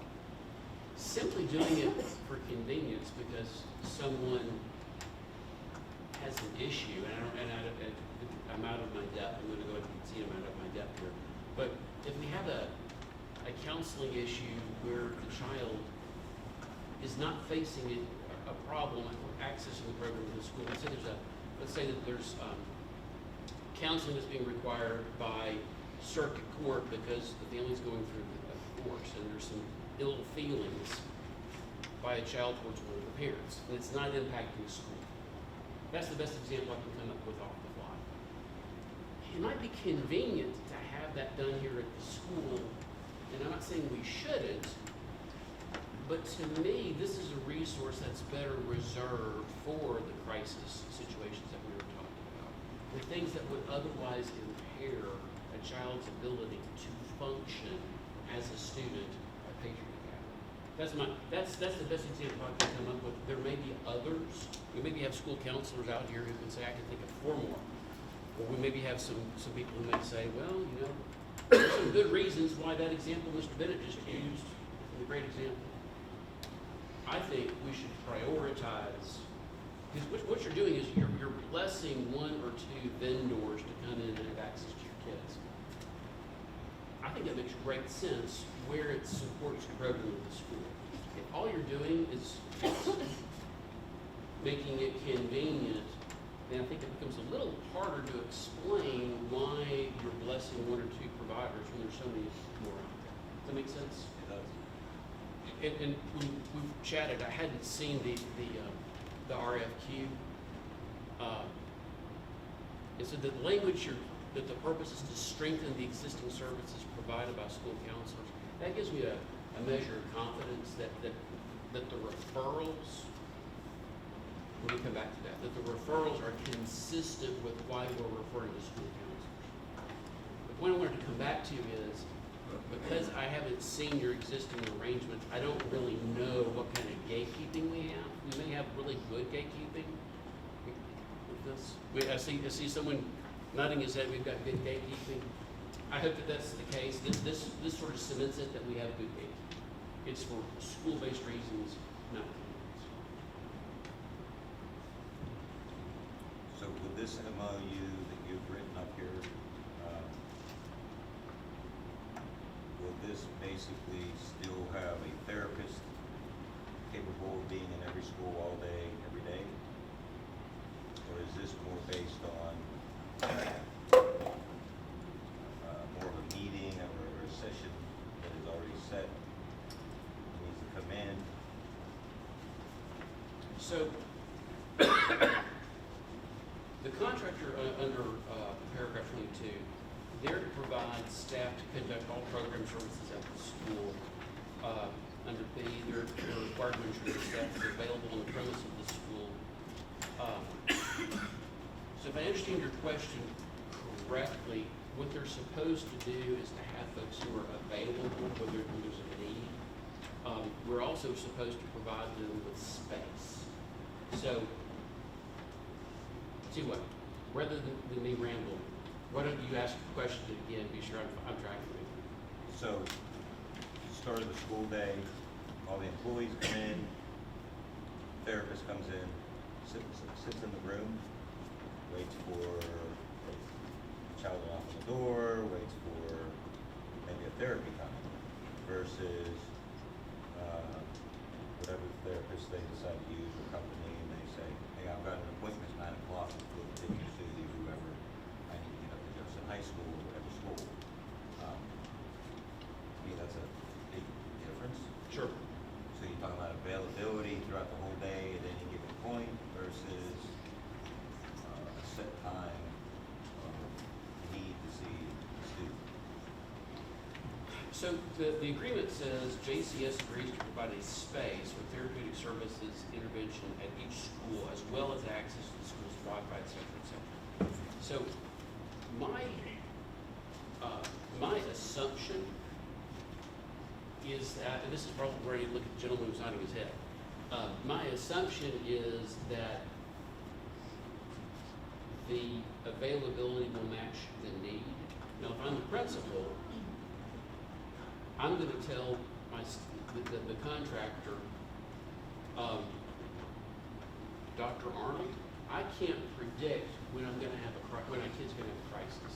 Simply doing it for convenience because someone has an issue, I'm out of my depth. I'm going to go ahead and concede I'm out of my depth here. But if we have a counseling issue where the child is not facing a problem with accessing the program in the school, let's say that there's counseling that's being required by circuit court because the family's going through a divorce and there's some ill feelings by a child towards one of the parents, and it's not impacting the school. That's the best example I can come up with off the fly. It might be convenient to have that done here at the school, and I'm not saying we shouldn't, but to me, this is a resource that's better reserved for the crisis situations that we were talking about. The things that would otherwise impair a child's ability to function as a student at Patriot Academy. That's the best example I can come up with. There may be others. We maybe have school counselors out here who can say, I can think of 4 more. Or we maybe have some people who may say, well, there's some good reasons why that example Mr. Bennett just used is a great example. I think we should prioritize, because what you're doing is you're blessing 1 or 2 vendors to come in and have access to your kids. I think that makes great sense where it supports the program of the school. If all you're doing is making it convenient, then I think it becomes a little harder to explain why you're blessing one or two providers when there's so many more out there. Does that make sense? It does. And when we've chatted, I hadn't seen the RFQ. And so the language that the purpose is to strengthen the existing services provided by school counselors, that gives me a measure of confidence that the referrals, let me come back to that the referrals are consistent with why we're referring to school counselors. The point I wanted to come back to is, because I haven't seen your existing arrangements, I don't really know what kind of gatekeeping we have. We may have really good gatekeeping with this. I see someone nodding his head, we've got good gatekeeping. I hope that that's the case. This sort of cements it that we have good gatekeeping. It's for school-based reasons, not convenience. So with this MOU that you've written up here, will this basically still have a therapist capable of being in every school all day, every day? Or is this more based on more of a meeting or a session that is already set, needs to come in? So, the contractor under paragraph 22, they're to provide staff to conduct all program services at the school. Under B, they're required to ensure that staff is available on the premise of the school. So if I understand your question correctly, what they're supposed to do is to have folks who are available when there's a need. We're also supposed to provide them with space. So, see what, rather than me ramble, why don't you ask the question again, be sure I'm tracking it. So, start of the school day, all the employees come in, therapist comes in, sits in the room, waits for a child to knock on the door, waits for maybe a therapy coming, versus whatever therapist they decide to use or company, and they say, hey, I've got an appointment at 9 o'clock with Tiffany, Susie, whoever, I need to get up to Jefferson High School or whatever school. To me, that's a big difference. Sure. So you're talking about availability throughout the whole day at any given point versus a set time of need to see the student. So the agreement says JCS agrees to provide a space for therapeutic services intervention at each school, as well as access to the school's Wi-Fi, et cetera, et cetera. So my assumption is that, and this is probably where you look at the gentleman who's nodding his head. My assumption is that the availability will match the need. Now, if I'm the principal, I'm going to tell the contractor, Dr. Arnold, I can't predict when I'm going to have when a kid's going to have a crisis.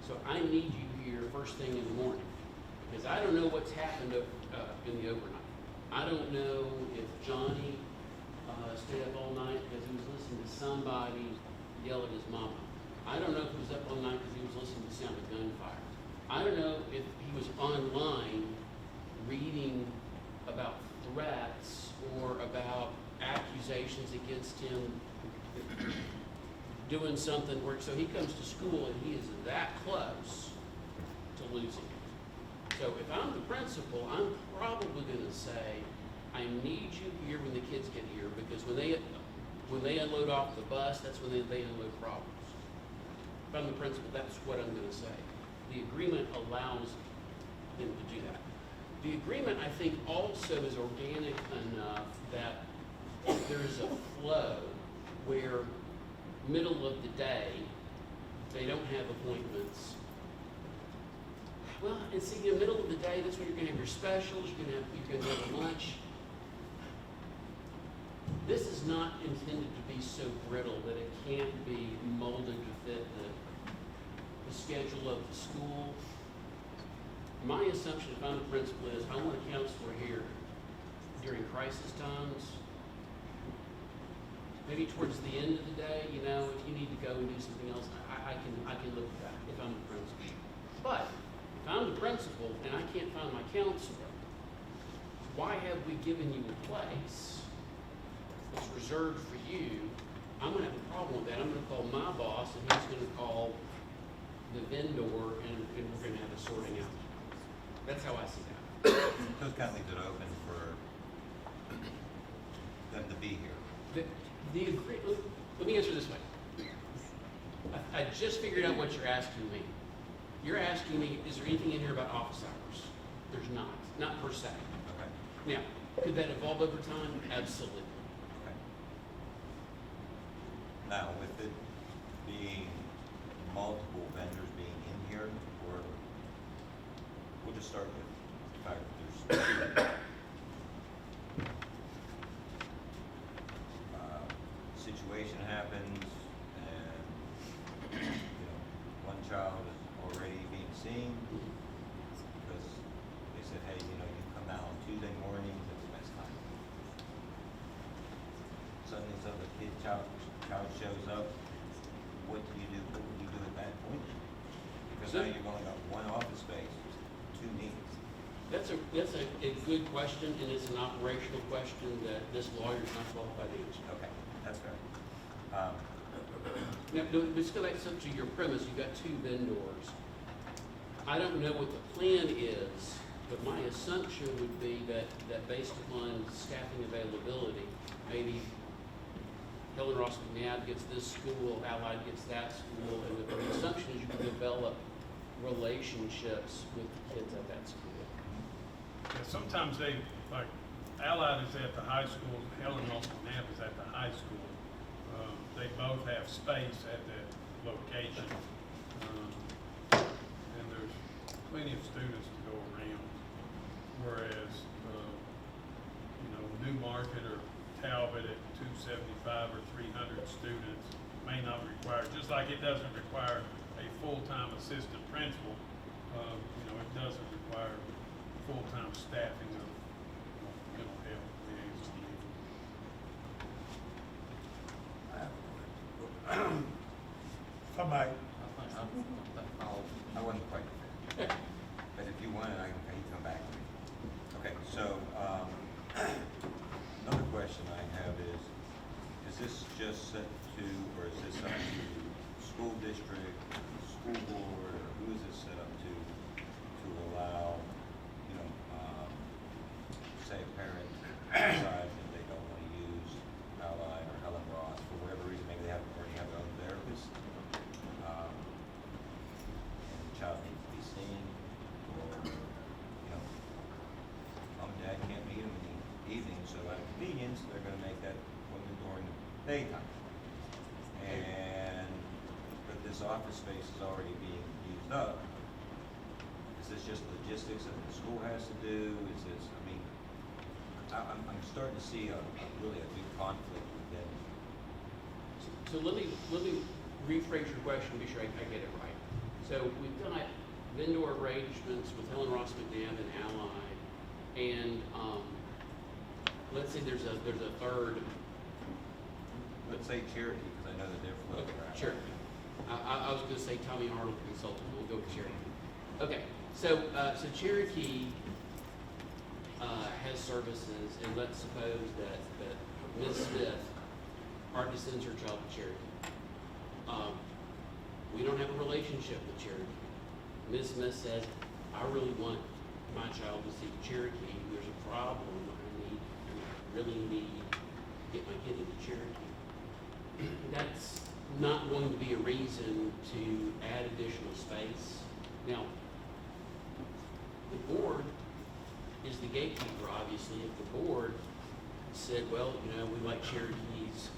So I need you here first thing in the morning, because I don't know what's happened in the overnight. I don't know if Johnny stayed up all night because he was listening to somebody yell at his mama. I don't know if he was up all night because he was listening to the sound of gunfire. I don't know if he was online reading about threats or about accusations against him doing something where, so he comes to school and he is that close to losing it. So if I'm the principal, I'm probably going to say, I need you here when the kids get here, because when they unload off the bus, that's when they unload problems. If I'm the principal, that's what I'm going to say. The agreement allows them to do that. The agreement, I think, also is organic enough that there is a flow where middle of the day, they don't have appointments. Well, and see, in the middle of the day, that's when you're going to have your specials, you're going to have a lunch. This is not intended to be so brittle that it can't be molded to fit the schedule of the school. my assumption, if I'm the principal, is I want a counselor here during crisis times. Maybe towards the end of the day, you know, if you need to go and do something else, I can live with that if I'm the principal. But if I'm the principal and I can't find my counselor, why have we given you a place that's reserved for you? I'm gonna have a problem with that. I'm gonna call my boss and he's gonna call the vendor and we're gonna have a sorting out. That's how I see that. Those kind of leaves it open for them to be here. Let me answer this way. I just figured out what you're asking me. You're asking me, is there anything in here about office hours? There's not per se. Okay. Now, could that evolve over time? Absolutely. Okay. Now, with it being multiple vendors being in here, or we'll just start with the fact that there's situation happens and, you know, one child is already being seen because they said, hey, you know, you come down on Tuesday mornings, it's the best time. Suddenly some child shows up, what do you do? What would you do at that point? Because now you've only got one office space, two needs. That's a good question, and it's an operational question that this lawyer's not qualified to answer. Okay, that's fair. Now, let's go back to your premise. You've got two vendors. I don't know what the plan is, but my assumption would be that based upon staffing availability, maybe Helen Ross McNabb gets this school, Allied gets that school, and the assumption is you can develop relationships with the kids at that school. Yeah, sometimes they, like, Allied is at the high school, Helen Ross McNabb is at the high school. They both have space at that location. And there's plenty of students to go around. Whereas, you know, Newmarket or Talbot at 275 or 300 students may not require, just like it doesn't require a full-time assistant principal, you know, it doesn't require full-time staffing of mental health liaison. Somebody, I wasn't quite finished. But if you want it, I can come back to it. Okay, so, another question I have is this just set to, or is this up to school district, school board, or who is this set up to allow, you know, say a parent decides that they don't want to use Allied or Helen Ross for whatever reason, maybe they already have their own therapist, and the child needs to be seen, or, you know, mom and dad can't meet them in the evening, so out of convenience, they're gonna make that appointment during the daytime. And, but this office space is already being used up. Is this just logistics that the school has to do? Is this, I mean, I'm starting to see really a big conflict within. So let me rephrase your question to be sure I get it right. So we've got vendor arrangements with Helen Ross McNabb and Allied, and let's say there's a third. Let's say Cherokee, because I know that they're floating around. Sure. I was going to say Tommy Arnold Consulting. We'll go with Cherokee. Okay. So Cherokee has services, and let's suppose that Ms. Smith already sends her child to Cherokee. We don't have a relationship with Cherokee. Ms. Smith says, I really want my child to see Cherokee. There's a problem. I really need to get my kid into Cherokee. That's not going to be a reason to add additional space. Now, the board is the gatekeeper, obviously. If the board said, well, you know, we like Cherokee's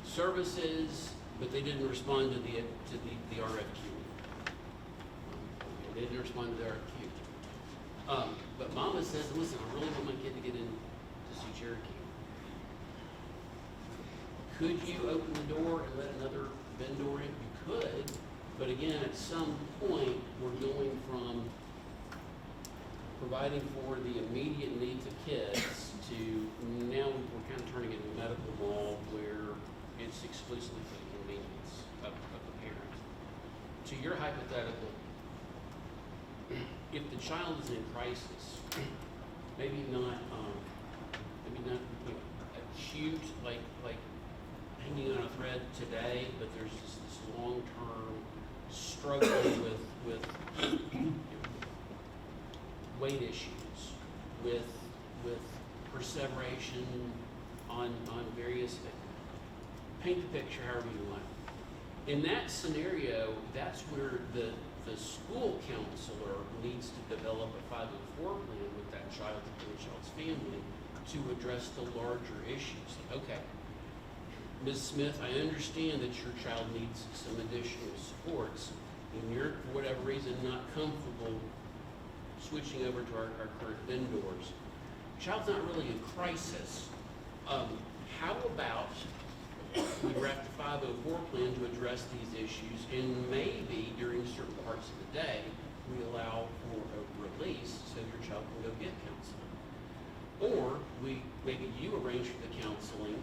services, but they didn't respond to the RFQ. They didn't respond to the RFQ. But Mama says, listen, I really want my kid to get in to see Cherokee. Could you open the door and let another vendor in? You could, But again, at some point, we're going from providing for the immediate needs of kids to now we're kind of turning it into a medical mall where it's exclusively for the convenience of the parent. To your hypothetical, if the child is in crisis, maybe not you know, acute like hanging on a thread today, but there's just this long-term struggling with you know, weight issues, with perseveration on various things. Paint the picture however you want. In that scenario, that's where the school counselor needs to develop a 504 plan with that child and the child's family to address the larger issues. Okay, Ms. Smith, I understand that your child needs some additional supports, and you're, for whatever reason, not comfortable switching over to our current vendors. Child's not really in crisis. How about we draft a 504 plan to address these issues, and maybe during certain parts of the day, we allow for a release so your child can go get counseling. Or maybe you arrange for the counseling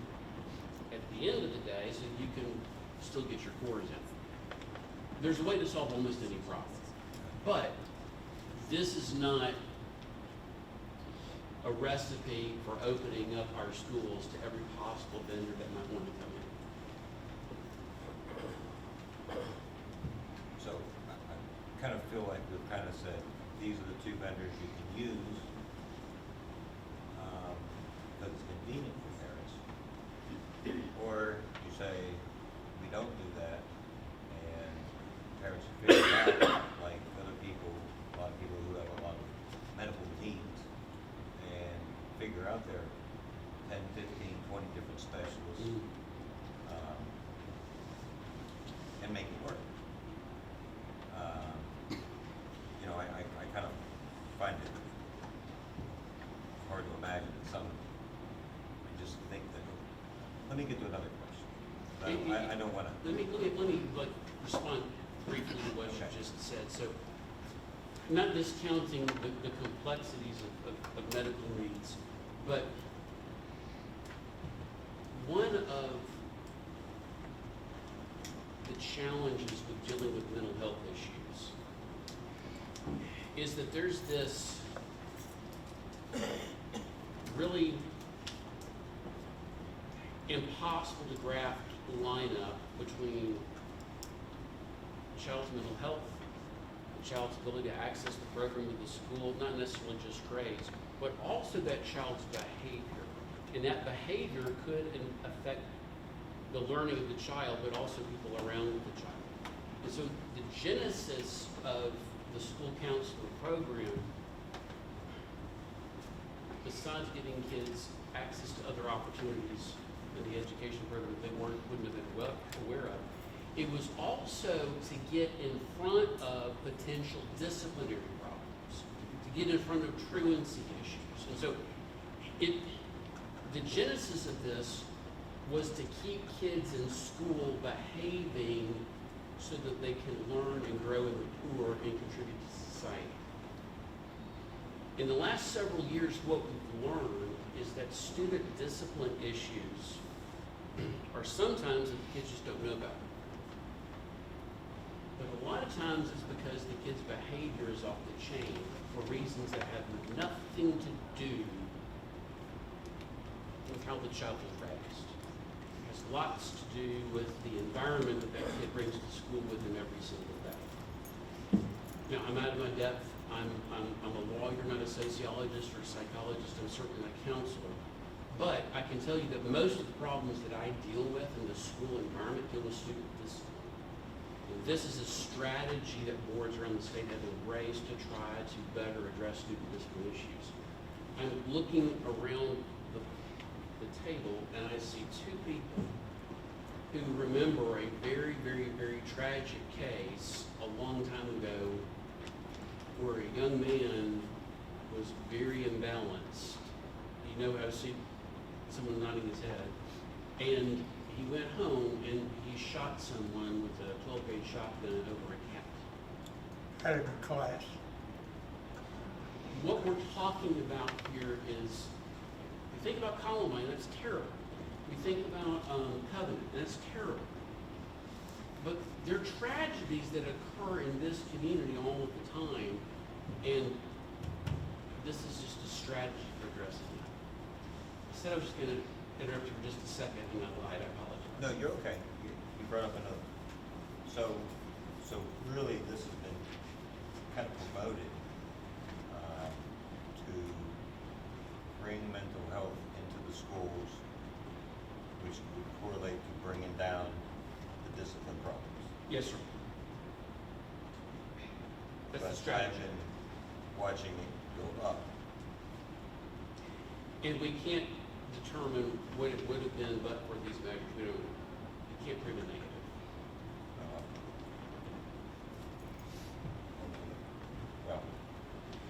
at the end of the day so you can still get your cores in. There's a way to solve almost any problem. But this is not a recipe for opening up our schools to every possible vendor that might want to come in. So I kind of feel like we've kind of said, these are the two vendors you can use, because it's convenient for parents. Or you say, we don't do that, and parents figure out, like other people, a lot of people who have a lot of medical needs, and figure out their 10, 15, 20 different specialists, and make it work. You know, I kind of find it hard to imagine that some, I just think that, let me get to another question. I don't want to. Let me like respond briefly to what you just said. So, not discounting the complexities of medical needs, but one of the challenges with dealing with mental health issues is that there's this really impossible to graft lineup between the child's mental health, the child's ability to access the program of the school, not necessarily just grades, but also that child's behavior. And that behavior could affect the learning of the child, but also people around the child. And so the genesis of the school counselor program, besides giving kids access to other opportunities in the education program that they wouldn't have been well aware of, it was also to get in front of potential disciplinary problems, to get in front of truancy issues. And so the genesis of this was to keep kids in school behaving so that they can learn and grow and mature and contribute to society. In the last several years, what we've learned is that student discipline issues are sometimes that the kids just don't know about. But a lot of times it's because the kid's behavior is off the chain for reasons that have nothing to do with how the child was raised. It has lots to do with the environment that kid brings to school with him every single day. Now, I'm out of my depth. I'm a lawyer, not a sociologist or a psychologist. I'm certainly not a counselor. But I can tell you that most of the problems that I deal with in the school environment deal with student discipline. And this is a strategy that boards around the state have embraced to try to better address student discipline issues. I'm looking around the table and I see two people who remember a very, very, very tragic case a long time ago where a young man was very imbalanced. You know how to see someone nodding his head. And he went home and he shot someone with a 12-gauge shotgun over a cat. Had a good class. What we're talking about here is, you think about Columbine, that's terrible. You think about Covenant, that's terrible. But there are tragedies that occur in this community all of the time, and this is just a strategy for addressing that. I said I was just gonna interrupt you for just a second, and I lied, I apologize. No, you're okay. You brought up another. So really, this has been kind of promoted to bring mental health into the schools, which would correlate to bringing down the discipline problems. Yes, sir. That's the But strategy. imagine watching it go up. And we can't determine what it would have been but for these measures. We don't, you can't prove a negative. Well,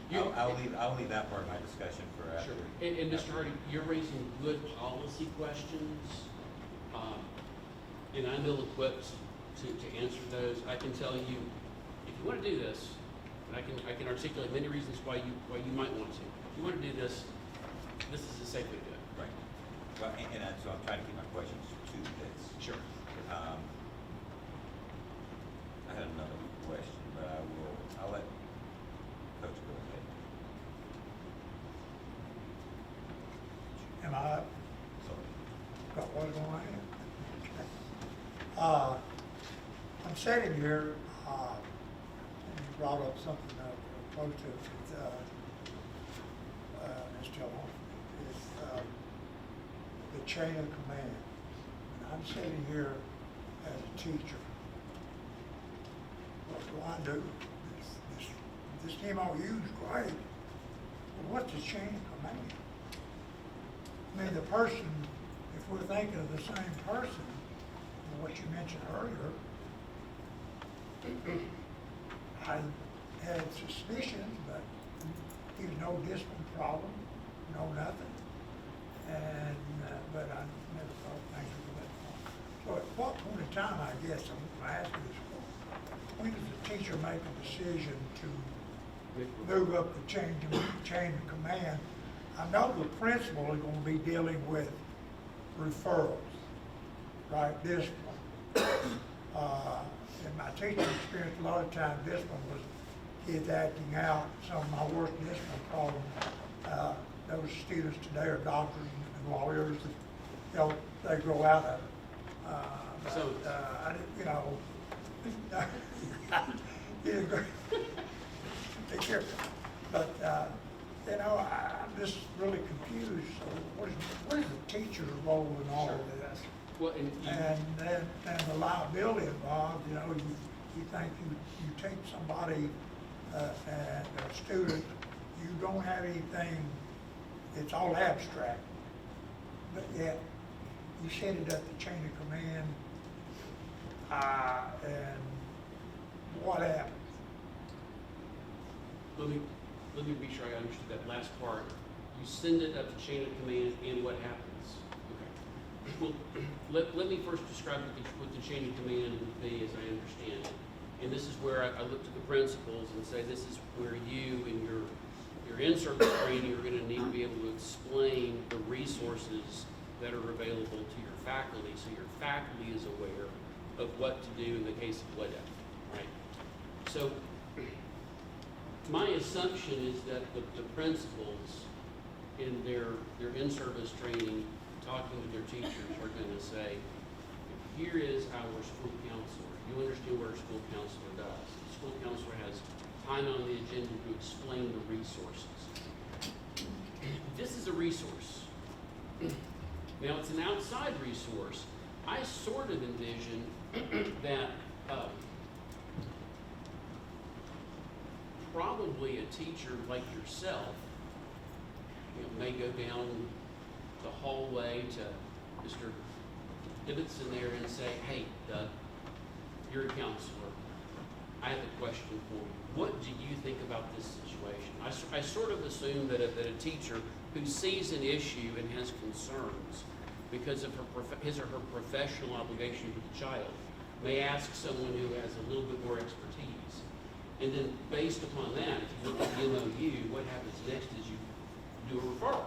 You- I'll leave that part of my discussion for after. Sure. And Mr. Hardy, you're raising good policy questions, and I'm ill-equipped to answer those. I can tell you, if you want to do this, and I can articulate many reasons why you might want to. If you want to do this, this is a safe way to do it. Right. Well, so I'm trying to keep my questions to this. Sure. I had another question, but I'll let Coach go ahead. Am I Sorry. got one going on? I'm sitting here, and you brought up something close to it, Ms. Tillman, is the chain of command. And I'm sitting here as a teacher. What do I do? This MOU is great, but what's the chain of command? I mean, the person, if we're thinking of the same person, what you mentioned earlier, I had suspicions, but there was no discipline problem, no nothing. And, but I never thought things would go that far. So at what point in time, I guess, I'm asking this, when does the teacher make a decision to move up the chain of command? I know the principal is gonna be dealing with referrals, right, discipline. In my teaching experience, a lot of times discipline was kids acting out. Some of my worst discipline problems, those students today are doctors and lawyers that they grow out of it. So- I didn't, you know, be careful. But, you know, I'm just really confused. So what is the teacher's role in all of this? Well, and And the liability involved, you know, you think you take somebody, and a student, you don't have anything, it's all abstract, but yet you set it up the chain of command, and what happens? let me be sure I understood that last part. You send it up the chain of command, and what happens? Okay. Well, let me first describe what the chain of command would be as I understand it. And this is where I look to the principals and say, this is where you and your in-service training are going to need to be able to explain the resources that are available to your faculty, so your faculty is aware of what to do in the case of WIDF, right? So my assumption is that the principals in their in-service training, talking with their teachers, are going to say, here is our school counselor. You understand what our school counselor does. The school counselor has time on the agenda to explain the resources. This is a resource. Now, it's an outside resource. I sort of envision that probably a teacher like yourself, may go down the hallway to Mr. Ibbotson there and say, hey, Doug, you're a counselor. I have a question for you. What do you think about this situation? I sort of assume that a teacher who sees an issue and has concerns because of his or her professional obligation to the child, may ask someone who has a little bit more expertise. And then based upon that, if you look at the MOU, what happens next is you do a referral.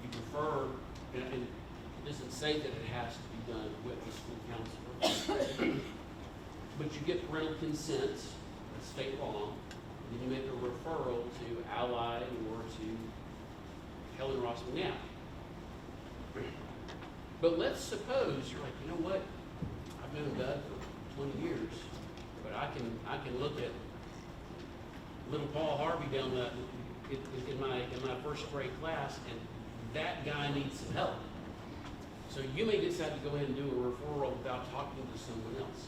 You refer, and it doesn't say that it has to be done with the school counselor, but you get parental consent, that's state law, and then you make a referral to Ally or to Helen Ross McNabb. But let's suppose you're like, you know what? I've known Doug for 20 years, but I can look at little Paul Harvey down in my first grade class, and that guy needs some help. So you may decide to go ahead and do a referral without talking to someone else.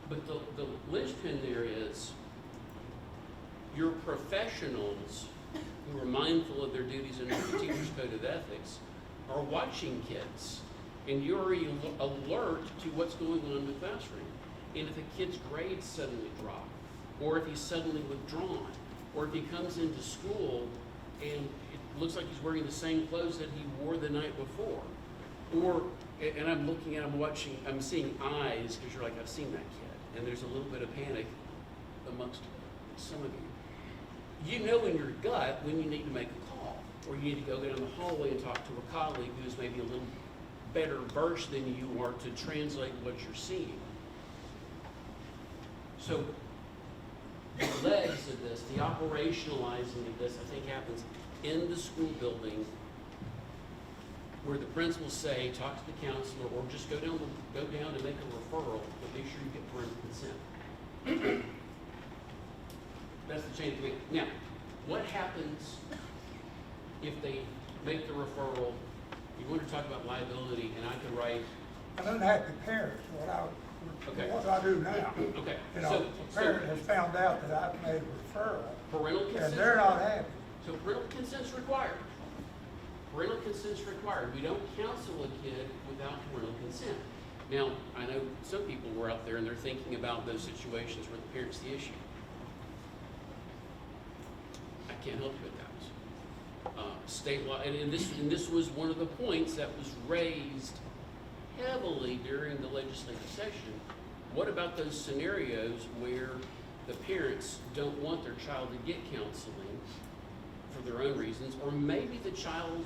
But the linchpin there is your professionals who are mindful of their duties under the teacher's code of ethics are watching kids, and you're alert to what's going on in the classroom. And if a kid's grades suddenly drop, or if he's suddenly withdrawn, or if he comes into school and it looks like he's wearing the same clothes that he wore the night before, or, and I'm seeing eyes, because you're like, I've seen that kid, and there's a little bit of panic amongst some of you. You know in your gut when you need to make a call, or you need to go down the hallway and talk to a colleague who's maybe a little better versed than you are to translate what you're seeing. So the legs of this, the operationalizing of this, I think happens in the school building, where the principals say, talk to the counselor, or just go down and make a referral, but make sure you get parental consent. That's the chain of command. Now, what happens if they make the referral? You want to talk about liability, and I could write. An unhappy parent, Okay. what do I do now? Okay. You know, the parent has found out that I've made a referral, Parental consent. and they're not happy. So parental consent's required. Parental consent's required. We don't counsel a kid without parental consent. Now, I know some people were out there and they're thinking about those situations where the parent's the issue. I can't help you with that. State law, and this was one of the points that was raised heavily during the legislative session. What about those scenarios where the parents don't want their child to get counseling for their own reasons, or maybe the child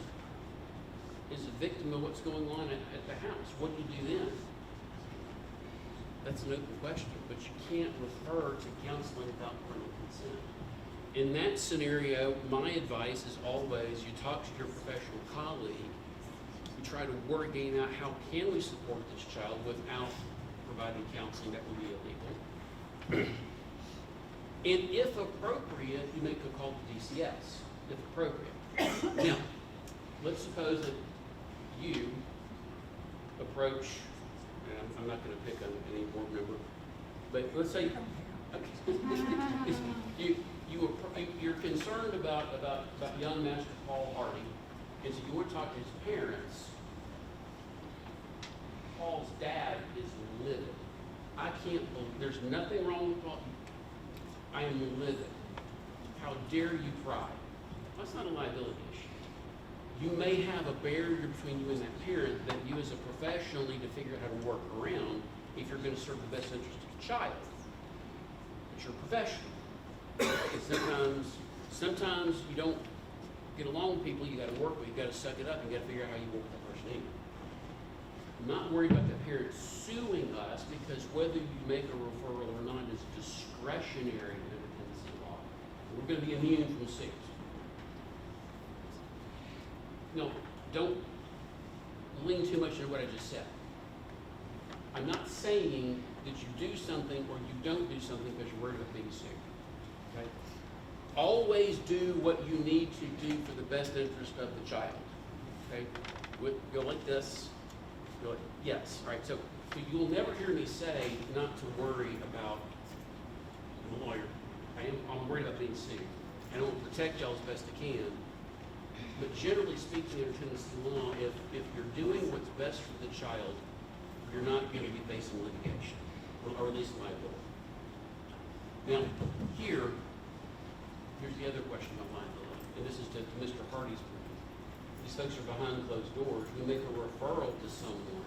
is a victim of what's going on at the house? What do you do then? That's an open question, but you can't refer to counseling without parental consent. In that scenario, my advice is always you talk to your professional colleague, you try to work game out how can we support this child without providing counseling that would be illegal. And if appropriate, you make a call to DCS, if appropriate. Now, let's suppose that you approach, and I'm not going to pick on any board member, but let's say you're concerned about young Master Paul Hardy, and so you want to talk to his parents. Paul's dad is livid. I can't believe, there's nothing wrong with Paul. I am livid. How dare you pry? That's not a liability issue. You may have a barrier between you and that parent that you as a professional need to figure out how to work around if you're going to serve the best interest of the child. But you're professional. And sometimes you don't get along with people you got to work with. You got to suck it up and you got to figure out how you work with that person in. I'm not worried about the parent suing us, because whether you make a referral or not is discretionary under Tennessee law. We're going to be immune from suit. No, don't lean too much into what I just said. I'm not saying that you do something or you don't do something because you're worried about being sued. Okay? Always do what you need to do for the best interest of the child. Okay? Go like this. Go like, yes. All right. So you'll never hear me say not to worry about the lawyer. I'm worried about being sued. And I will protect y'all as best I can. But generally speaking, under Tennessee law, if you're doing what's best for the child, you're not going to be facing litigation, or at least liability. Now, here's the other question about liability, and this is to Mr. Hardy's point. You these folks are behind closed doors, we make a referral to someone,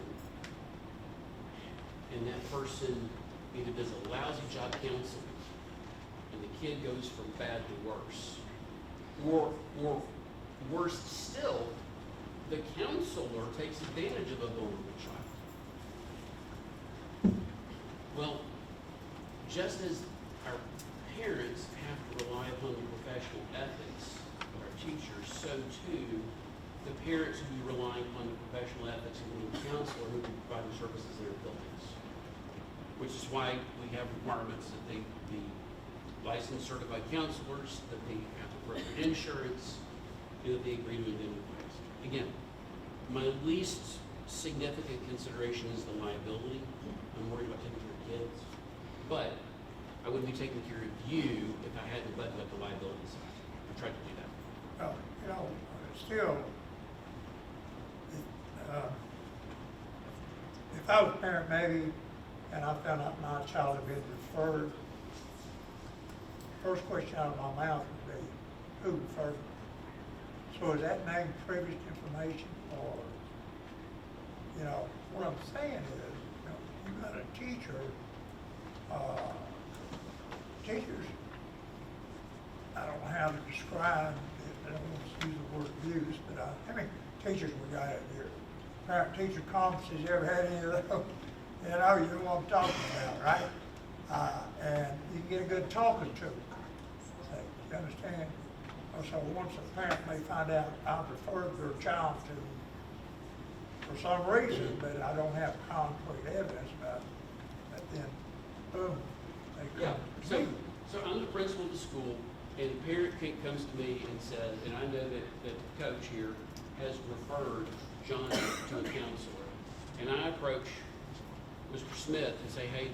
and that person either does a lousy job counseling, and the kid goes from bad to worse. Or worse still, the counselor takes advantage of a vulnerable child. Well, just as our parents have to rely upon the professional ethics of our teachers, so too the parents will be relying upon the professional ethics of the counselor who will be providing services in their buildings. Which is why we have requirements that they be licensed certified counselors, that they have appropriate insurance, and that they agree to indemnify us. Again, my least significant consideration is the liability. I'm worried about taking care of kids, but I wouldn't be taking care of you if I hadn't buttoned up the liability side. I tried to do that. Well, you know, still, if I was a parent maybe, and I found out my child had been referred, first question out of my mouth would be, who referred them? So is that name privileged information, or, you know, what I'm saying is, you know, you got a teacher, teachers, I don't know how to describe it, I don't want to use the word abuse, but how many teachers we got out here? Parent-teacher conferences, you ever had any of those? You know, you know what I'm talking about, right? And you can get a good talking to. You understand? So once a parent may find out I've referred their child to, for some reason, but I don't have concrete evidence about it, but then, boom, they come to So, me. so I'm the principal of the school, and a parent comes to me and says, and I know that the coach here has referred Johnny to a counselor, and I approach Mr. Smith and say, hey,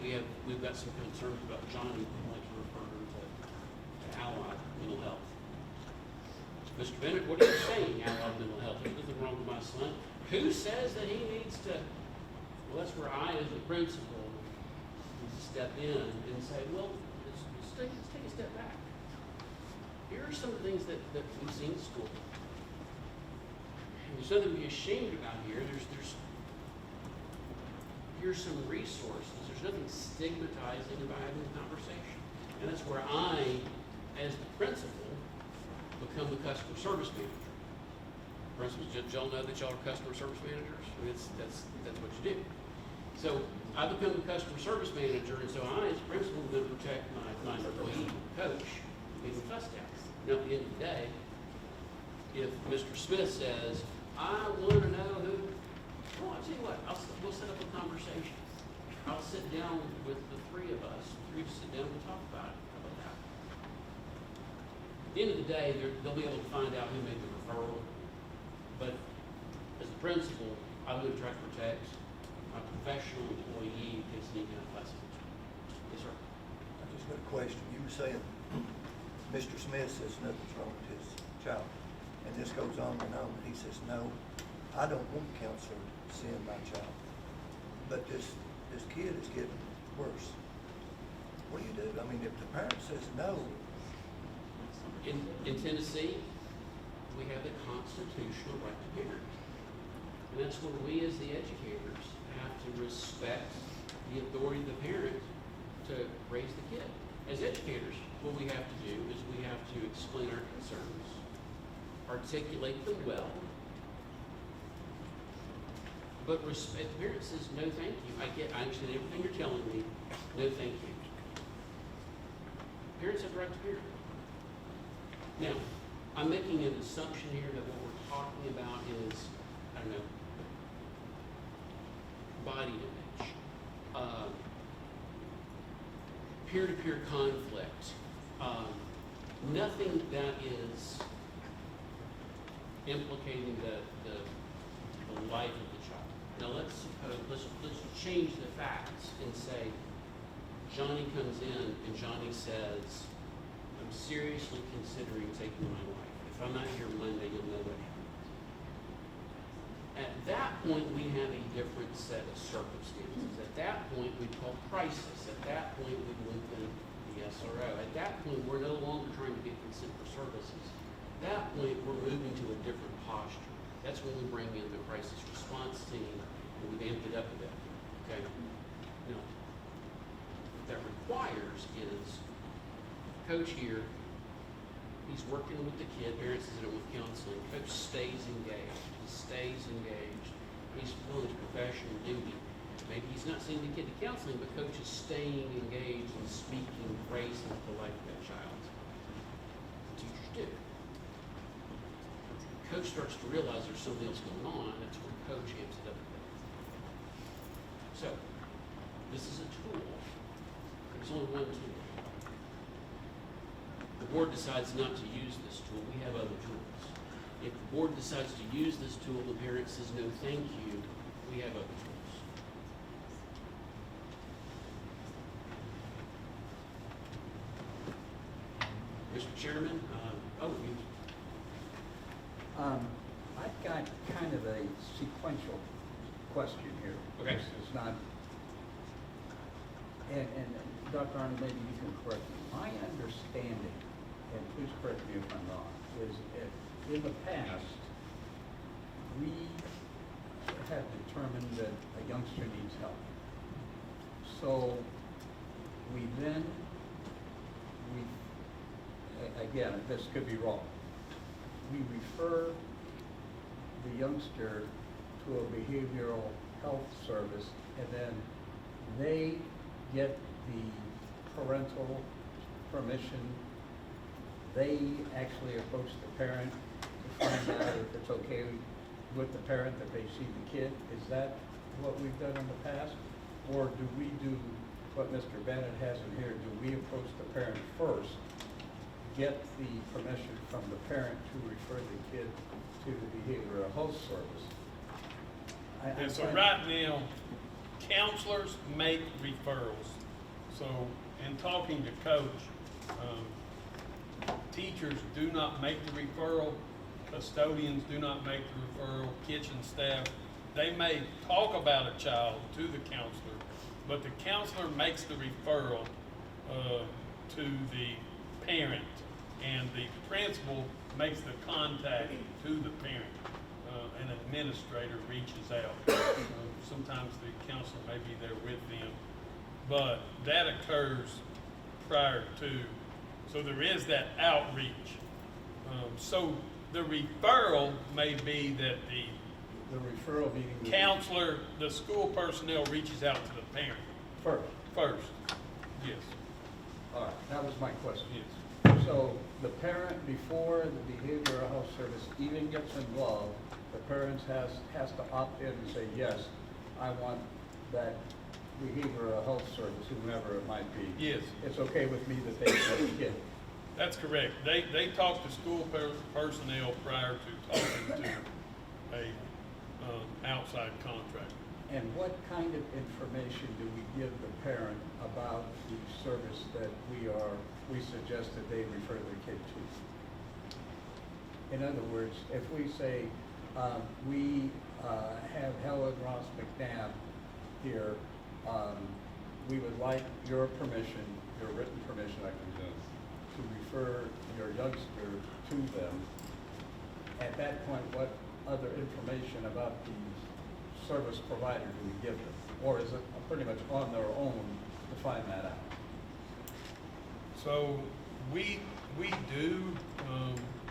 we've got some concerns about Johnny, we'd like to refer him to Allied Mental Health. Mr. Bennett, what are you saying, Allied Mental Health? There's nothing wrong with my son. Who says that he needs to? Well, that's where I, as the principal, need to step in and say, well, let's take a step back. Here are some of the things that we've seen in school. There's nothing to be ashamed about here. Here's some resources. There's nothing stigmatizing about having a conversation. And that's where I, as the principal, become the customer service manager. Principals, y'all know that y'all are customer service managers? I mean, that's what you do. So I become the customer service manager, and so I, as principal, will then protect my employee coach being fussed at. Now, at the end of the day, if Mr. Smith says, I want to know who, well, I'll tell you what, we'll set up a conversation. I'll sit down with the three of us, sit down and talk about it. How about that? At the end of the day, they'll be able to find out who made the referral. But as the principal, I'm going to try to protect my professional employee against any kind of fussing. Yes, sir. I just got a question. You were saying Mr. Smith says nothing's wrong with his child, and this goes on and on. He says, no, I don't want counselor to send my child, but this kid is getting worse. What do you do? I mean, if the parent says no. In Tennessee, we have the constitutional right to parent. And that's where we as the educators have to respect the authority of the parent to raise the kid. As educators, what we have to do is we have to explain our concerns, articulate them well, but respect. The parent says, no thank you. I understand everything you're telling me, no thank you. Parents have the right to parent. Now, I'm making an assumption here that what we're talking about is, I don't know, body image, peer-to-peer conflict, nothing that is implicating the life of the child. Now let's suppose, let's change the facts and say Johnny comes in and Johnny says, I'm seriously considering taking my life. If I'm not here Monday, you'll know what happened. At that point, we have a different set of circumstances. At that point, we call crisis. At that point, we link in the SRO. At that point, we're no longer trying to get consent for services. At that point, we're moving to a different posture. crisis response team, and we've amped it up a bit, okay? Now, what that requires is coach here, he's working with the kid, parents is in it with counseling, coach stays engaged, he stays engaged, he's fulfilling his professional duty. Maybe he's not sending the kid to counseling, but coach is staying engaged and speaking grace into the life of that child. Teachers do. Coach starts to realize there's something else going on, that's where coach amps it up a bit. So, this is a tool. There's only one tool. The board decides not to use this tool, we have other tools. If the board decides to use this tool, the parent says, no, thank you, we have other tools. Mr. Chairman, I've got kind of a sequential question here. Okay. This is not, and Dr. Arnold, maybe you can correct me. My understanding, and please correct me if I'm wrong, is that in the past, we have determined that a youngster needs help. So we then, again, this could be wrong, we refer the youngster to a behavioral health service, and then they get the parental permission. They actually approach the parent to find out if it's okay with the parent that they see the kid. Is that what we've done in the past? Or do we do what Mr. Bennett has in here? Do we approach the parent first, get the permission from the parent to refer the kid to the behavioral health service? And so right now, counselors make referrals. So in talking to coach, teachers do not make the referral, custodians do not make the referral, kitchen staff. They may talk about a child to the counselor, but the counselor makes the referral to the parent, and the principal makes the contact to the parent. An administrator reaches out. Sometimes the counselor may be there with them, but that occurs prior to, so there is that outreach. So the referral may be that The referral meeting. counselor, the school personnel reaches out to the parent first. Yes, All right, that was my question. yes. So the parent, before the behavioral health service even gets involved, the parents has to opt in and say, yes, I want that behavioral health service, whomever it might be. Yes. It's okay with me that they get the kid. That's correct. They talk to school personnel prior to talking to a outside contractor. And what kind of information do we give the parent about the service that we suggest that they refer their kid to? In other words, if we say, we have Helen Ross McNabb here, we would like your permission, your written permission, I presume, to refer your youngster to them. At that point, what other information about the service provider do we give them? Or is it pretty much on their own to find that out? So we do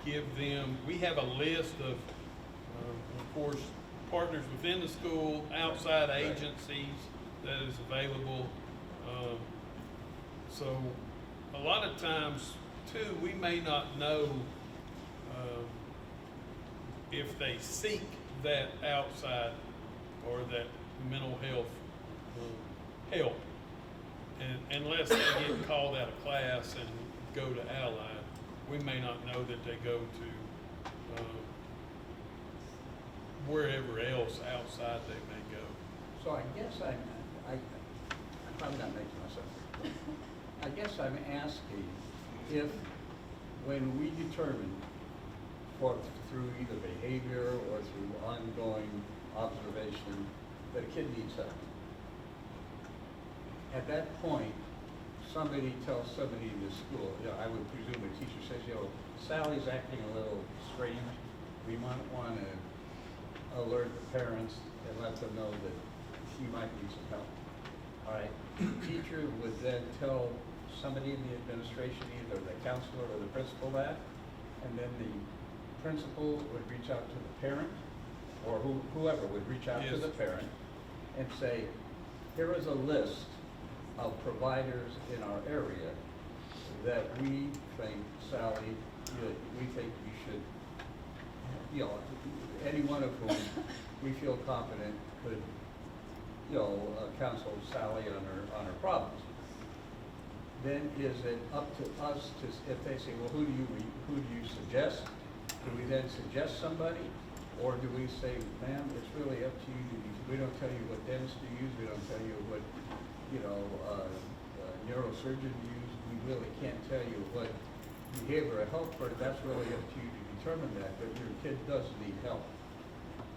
give them, we have a list of course, partners within the school, outside agencies that is available. So a lot of times too, we may not know if they seek that outside or that mental health help. And unless they get called out of class and go to Allied, we may not know that they go to wherever else outside they may go. So I guess I'm probably not making myself clear. I guess I'm asking if, when we determine, through either behavior or through ongoing observation, that a kid needs help, at that point, somebody tells somebody in the school, I would presume a teacher says, Sally's acting a little strange. We might want to alert the parents and let them know that she might need some help. All right, teacher would then tell somebody in the administration, either the counselor or the principal that, and then the principal would reach out to the parent, or whoever would reach out to Yes. the parent and say, here is a list of providers in our area that we think, Sally, we think you should, you know, any one of whom we feel confident could, you know, counsel Sally on her problems. Then is it up to us to, if they say, well, who do you suggest? Do we then suggest somebody? Or do we say, ma'am, it's really up to you. We don't tell you what dentist to use. We don't tell you what, you know, neurosurgeon to use. We really can't tell you what behavioral health, but that's really up to you to determine that. But your kid does need help.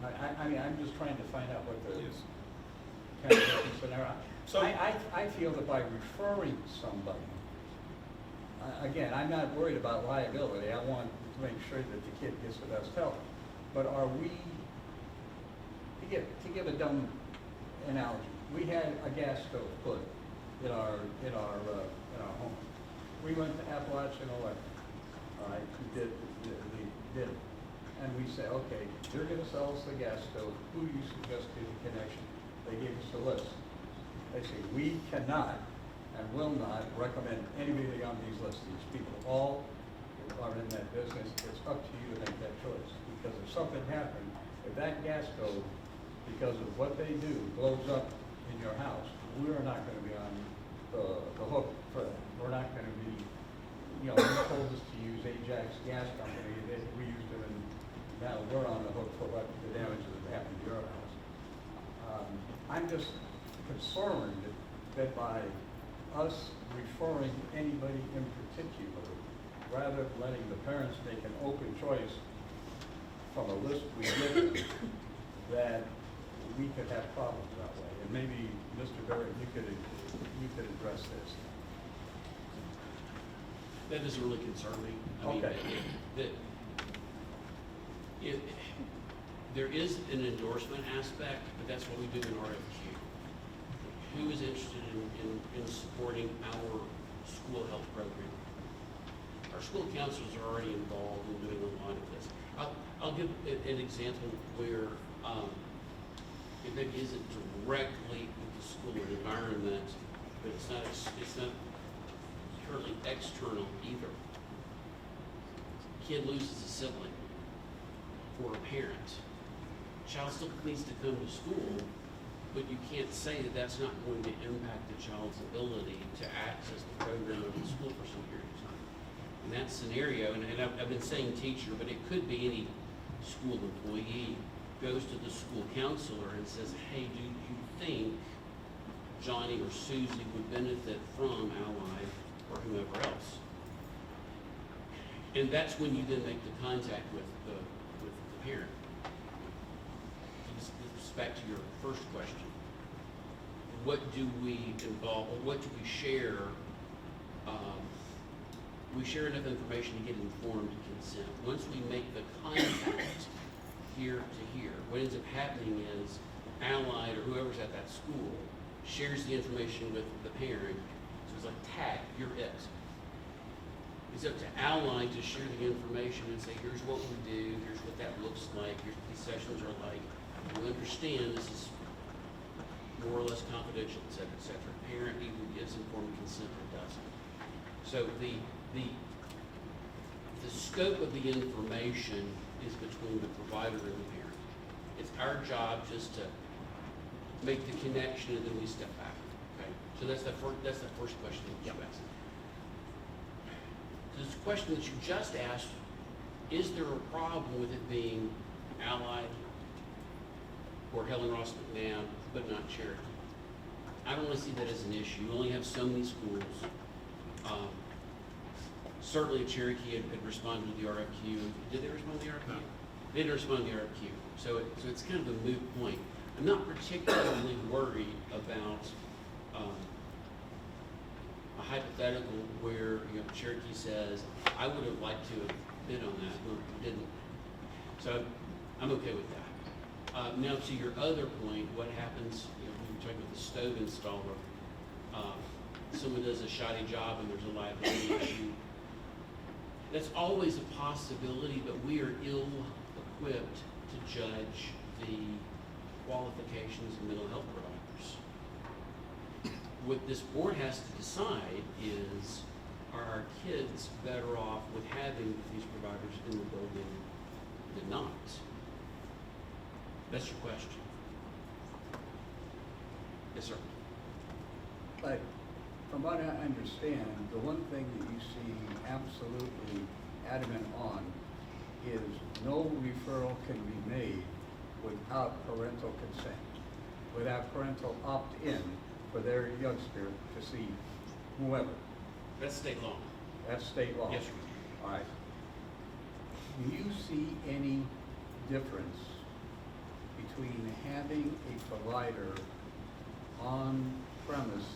I mean, I'm just trying to find out what the Yes. kind of different scenario. So- I feel that by referring somebody, again, I'm not worried about liability. I want to make sure that the kid gets the best help. But are we, to give a dumb analogy, we had a gas stove put in our home. We went to Appalachian Electric, all right, who did it. And we say, okay, you're gonna sell us the gas stove, who do you suggest to the connection? They gave us a list. They say, we cannot and will not recommend anybody on these lists. These people all are in that business. It's up to you to make that choice. Because if something happened, if that gas stove, because of what they do, blows up in your house, we're not gonna be on the hook for that. We're not gonna be, you know, they told us to use Ajax Gas Company, we used them, and now we're on the hook for what the damage that happened to your house. I'm just concerned that by us referring anybody in particular, rather than letting the parents make an open choice from a list we give them, that we could have problems that way. And maybe, Mr. Barrett, you could address this. That doesn't really concern me. I mean, Okay. there is an endorsement aspect, but that's what we do in RFQ. Who is interested in supporting our school health program? Our school counselors are already involved in doing a lot of this. I'll give an example where it maybe isn't directly with the school environment, but it's not purely external either. Kid loses a sibling for a parent. Child still needs to come to school, but you can't say that that's not going to impact the child's ability to access the program of the school for some period of time. In that scenario, and I've been saying teacher, but it could be any school employee, goes to the school counselor and says, hey, do you think Johnny or Susie would benefit from Ally or whoever else? And that's when you then make the contact with the parent. Back to your first question. What do we involve, or what do we share? We share enough information to get informed consent. Once we make the contact here to here, what ends up happening is Allied or whoever's at that school shares the information with the parent. So it's like, tag, you're it. It's up to Allied to share the information and say, here's what we do, here's what that looks like, here's what these sessions are like. We understand this is more or less confidential, et cetera, et cetera. Parent either gives informed consent or doesn't. So the scope of the information is between the provider and the parent. It's our job just to make the connection and then we step back. Okay. So that's the first question that you asked. This question that you just asked, is there a problem with it being Allied or Helen Ross McNabb, but not Cherokee? I don't really see that as an issue. You only have so many schools. Certainly Cherokee had responded to the RFQ. Did they respond to the RFQ? No. They didn't respond to the RFQ. So it's kind of a moot point. I'm not particularly worried about a hypothetical where Cherokee says, I would have liked to have bid on that, but didn't. So I'm okay with that. Now, to your other point, what happens, you know, when you're talking about the stove installer, someone does a shoddy job and there's a liability issue. That's always a possibility, but we are ill-equipped to judge the qualifications of mental health providers. What this board has to decide is, are our kids better off with having these providers in the building than not? That's your question. Yes, sir. But from what I understand, the one thing that you seem absolutely adamant on is no referral can be made without parental consent, without parental opt-in for their youngster to see whoever. That's state law. That's state law. Yes, sir. All right. Do you see any difference between having a provider on premise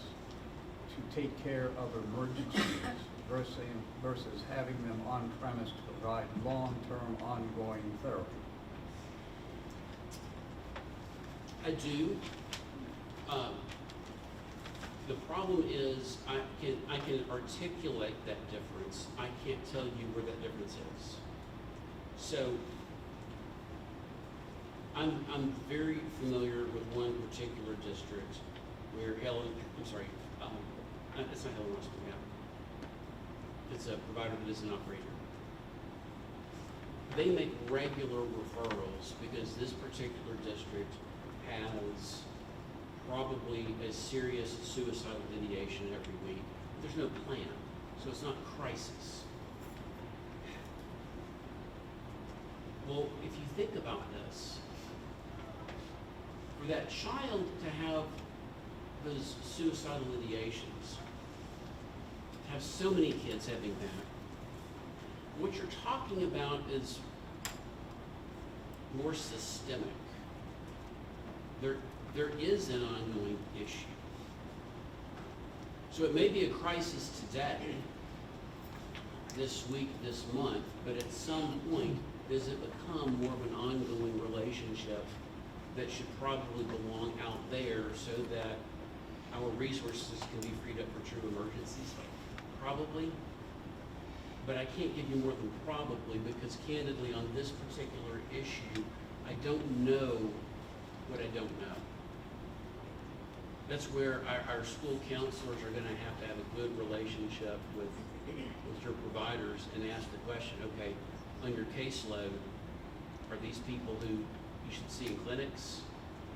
to take care of emergencies versus having them on premise to provide long-term ongoing therapy? I do. The problem is I can articulate that difference. I can't tell you where that difference is. So I'm very familiar with one particular district where it's not Helen Russell, yeah. It's a provider that is an operator. They make regular referrals because this particular district has probably a serious suicidal ideation every week. There's no plan, so it's not crisis. Well, if you think about this, for that child to have those suicidal ideations, to have so many kids having that, what you're talking about is more systemic. There is an ongoing issue. So it may be a crisis today, this week, this month, but at some point, does it become more of an ongoing relationship that should probably belong out there so that our resources can be freed up for true emergencies? Probably. But I can't give you more than probably, because candidly on this particular issue, I don't know what I don't know. That's where our school counselors are gonna have to have a good relationship with your providers and ask the question, okay, on your caseload, are these people who you should see in clinics,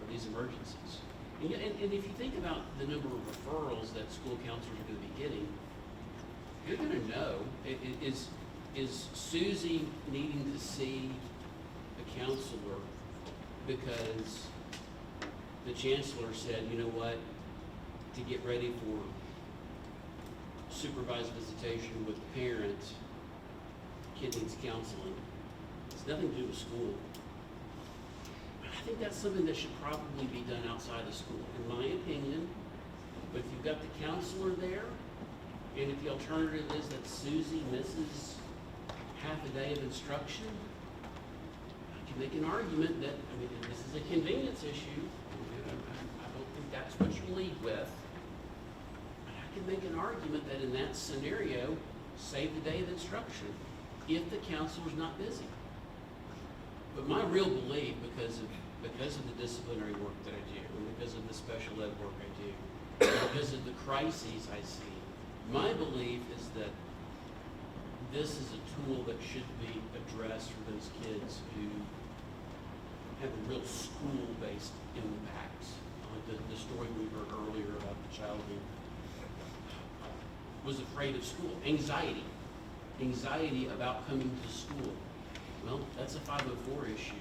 or these emergencies? And if you think about the number of referrals that school counselors are gonna be getting, you're gonna know, is Susie needing to see a counselor because the chancellor said, you know what, to get ready for supervised visitation with the parent, kid needs counseling. It's nothing to do with school. I think that's something that should probably be done outside of school, in my opinion. But if you've got the counselor there, and if the alternative is that Susie misses half a day of instruction, I can make an argument that, I mean, this is a convenience issue. I don't think that's what you lead with. But I can make an argument that in that scenario, save the day of instruction if the counselor's not busy. But my real belief, because of the disciplinary work that I do, and because of the special ed work I do, and because of the crises I see, my belief is that this is a tool that should be addressed for those kids who have a real school-based impact. The story we heard earlier about the child who was afraid of school. Anxiety about coming to school. Well, that's a 504 issue.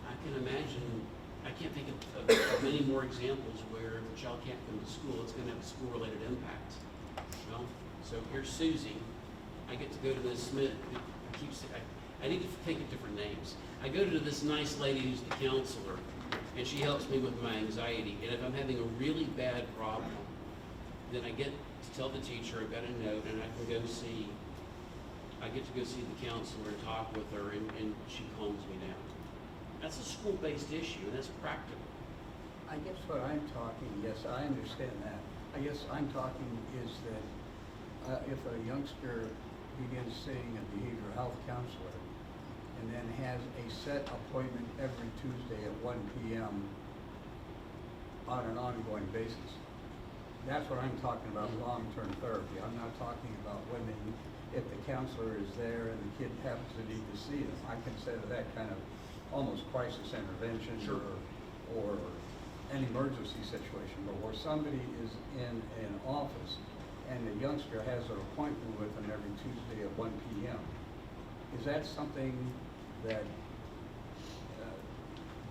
I can imagine, I can't think of many more examples where if a child can't come to school, it's going to have a school-related impact. Well, so here's Susie. I get to go to Ms. Smith, who keeps, I need to think of different names. I go to this nice lady who's the counselor, and she helps me with my anxiety. And if I'm having a really bad problem, then I get to tell the teacher I've got a note, and I get to go see the counselor and talk with her, and she calms me down. That's a school-based issue, and that's practical. I guess what I'm talking, yes, I understand that. I guess I'm talking is that if a youngster begins seeing a behavioral health counselor and then has a set appointment every Tuesday at 1 p.m. on an ongoing basis, that's what I'm talking about, long-term therapy. I'm not talking about when if the counselor is there and the kid happens to need to see them. I consider that kind of almost crisis intervention Sure. or an emergency situation, but where somebody is in an office and the youngster has an appointment with them every Tuesday at 1 p.m., is that something that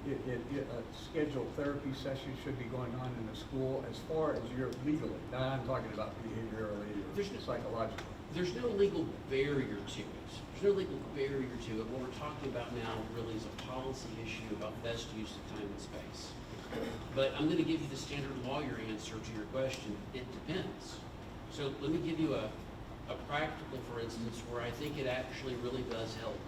a scheduled therapy session should be going on in the school as far as you're legally? Now I'm talking about behaviorally or psychologically. There's no legal barrier to it. There's no legal barrier to it. What we're talking about now really is a policy issue about best use of time and space. But I'm going to give you the standard lawyer answer to your question. It depends. So let me give you a practical, for instance, where I think it actually really does help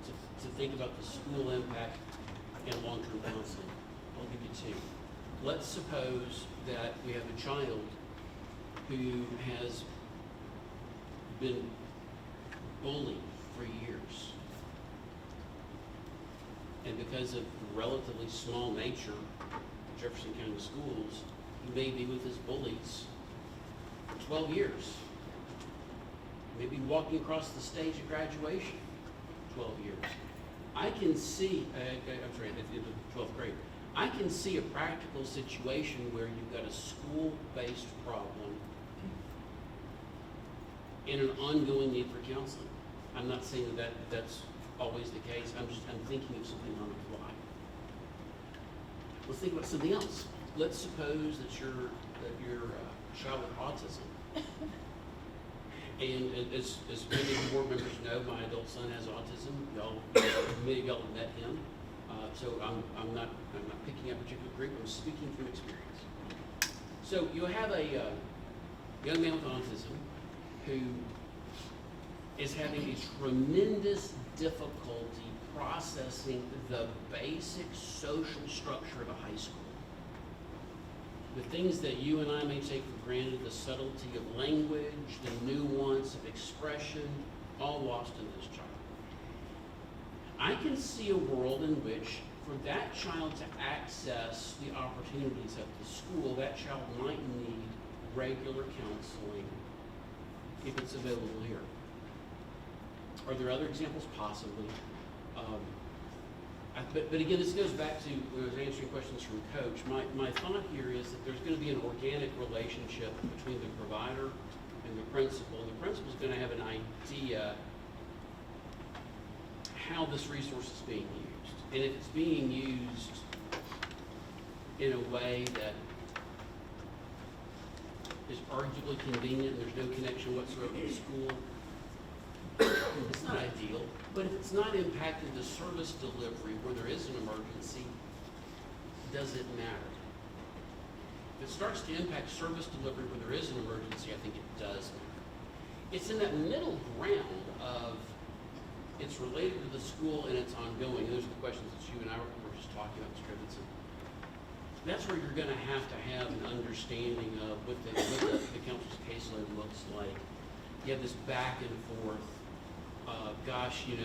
to think about the school impact and long-term counseling. I'll give you two. Let's suppose that we have a child who has been bullied for years. And because of the relatively small nature of Jefferson County schools, he may be with his bullies for 12 years. Maybe walking across the stage at graduation, 12 years. I can see, I'm sorry, at the 12th grade, I can see a practical situation where you've got a school-based problem and an ongoing need for counseling. I'm not saying that that's always the case. I'm thinking of something on the fly. Let's think about something else. Let's suppose that your child with autism. And as many of you board members know, my adult son has autism. Many of y'all have met him. So I'm not picking up a particular group. I'm speaking from experience. So you have a young man with autism who is having a tremendous difficulty processing the basic social structure of a high school. The things that you and I may take for granted, the subtlety of language, the nuance of expression, all lost in this child. I can see a world in which for that child to access the opportunities at the school, that child might need regular counseling if it's available here. Are there other examples? Possibly. But again, this goes back to when I was answering questions from Coach. My thought here is that there's going to be an organic relationship between the provider and the principal. And the principal is going to have an idea how this resource is being used. And if it's being used in a way that is arguably convenient, and there's no connection whatsoever to the school, it's not ideal. But if it's not impacting the service delivery where there is an emergency, does it matter? If it starts to impact service delivery where there is an emergency, I think it does matter. It's in that middle ground of it's related to the school and it's ongoing. And those are the questions that you and I were just talking about, Mr. Stevenson. That's where you're going to have an understanding of what the counselor's caseload looks like. You have this back and forth. Gosh, you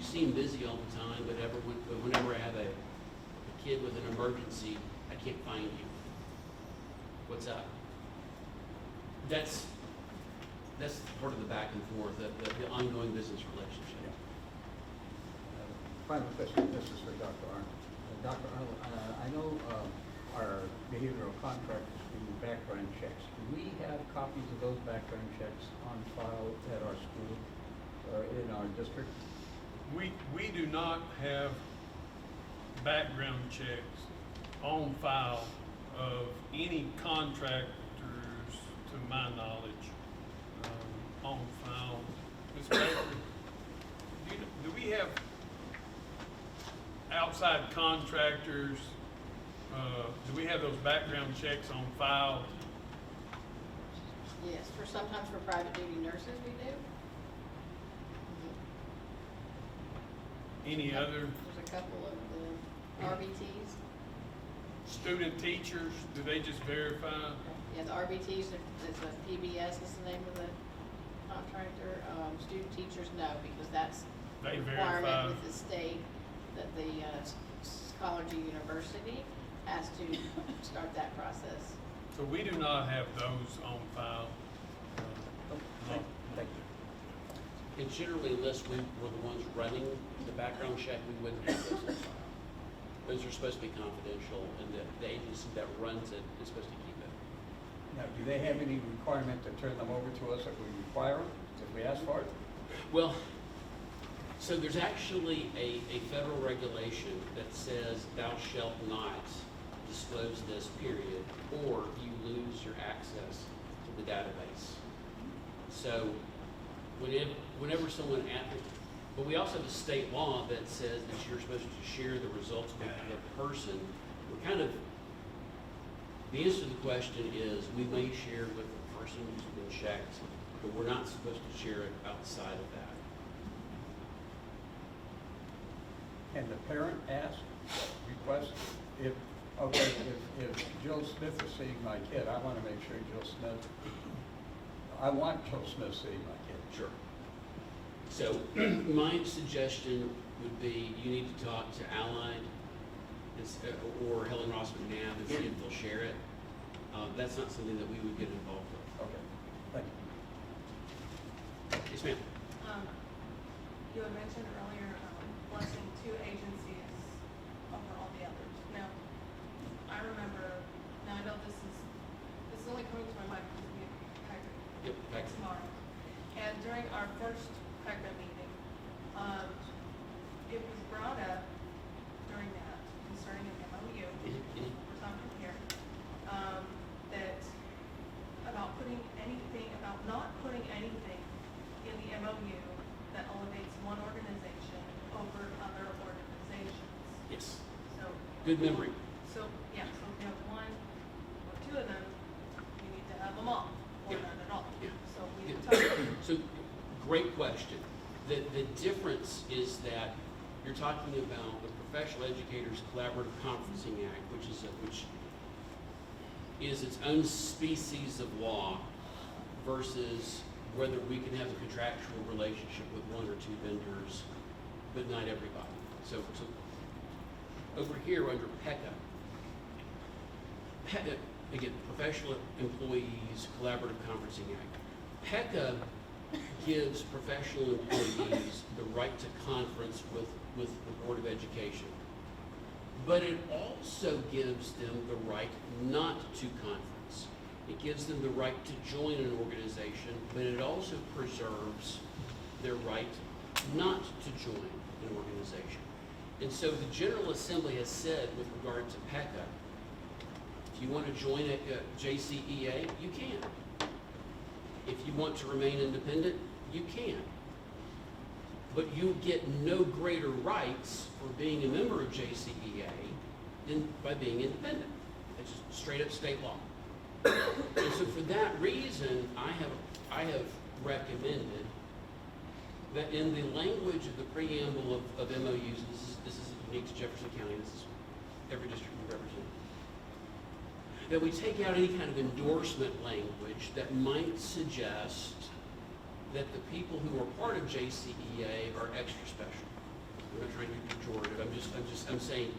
seem busy all the time, but whenever I have a kid with an emergency, I can't find you. What's up? That's part of the back and forth, the ongoing business relationship. Final question, this is for Dr. Arnold. Dr. Arnold, I know our behavioral contractors do background checks. Do we have copies of those background checks on file at our school or in our district? We do not have background checks on file of any contractors, to my knowledge, on file. Ms. Baker, do we have outside contractors, do we have those background checks on file? Yes, sometimes for private duty nurses we do. Any other There's a couple of the RBTs. student teachers, do they just verify? Yeah, the RBTs, it's a PBS is the name of the contractor. Student teachers, no, because that's They a verify. requirement with the state that the Scholargy University has to start that process. So we do not have those on file. No. Thank you. And generally, unless we were the ones running the background check, we wouldn't have those on file. Those are supposed to be confidential, and the agency that runs it is supposed to keep it. Now, do they have any requirement to turn them over to us if we require them, if we ask for it? Well, so there's actually a federal regulation that says thou shalt not disclose this, period, or you lose your access to the database. So whenever someone but we also have a state law that says that you're supposed to share the results with the person. We're kind of, the answer to the question is, we may share with the person who's been checked, but we're not supposed to share it outside of that. Can the parent ask, request, if Jill Smith is seeing my kid, I want to make sure I want Jill Smith seeing my kid. Sure. So my suggestion would be you need to talk to Allied or Helen Ross McNabb and see if they'll share it. That's not something that we would get involved with. Okay, thank you. Yes, ma'am. You had mentioned earlier, blessing two agencies over all the others. Now, I remember, now I know this is only coming to my mind because we have Patrick Yep, thanks. tomorrow. And during our first PACA meeting, it was brought up during that concerning an MOU, we're talking here, that about not putting anything in the MOU that elevates one organization over other organizations. Yes. So. Good memory. So, yeah, so if you have one or two of them, you need to have them all, or Yeah. none at all. Yeah. So we Yeah. talked about. So, great question. The difference is that you're talking about the Professional Educators Collaborative Conferencing Act, which is its own species of law, versus whether we can have a contractual relationship with one or two vendors, but not everybody. So over here under PECA, again, Professional Employees Collaborative Conferencing Act. PECA gives professional employees the right to conference with the Board of Education. But it also gives them the right not to conference. It gives them the right to join an organization, but it also preserves their right not to join an organization. And so the General Assembly has said with regard to PECA, if you want to join a JCEA, you can. If you want to remain independent, you can. But you get no greater rights for being a member of JCEA than by being independent. It's just straight up state law. And so for that reason, I have recommended that in the language of the preamble of MOUs, and this is unique to Jefferson County, this is every district we represent, that we take out any kind of endorsement language that might suggest that the people who are part of JCEA are extra special. I'm not trying to be pejorative. I'm saying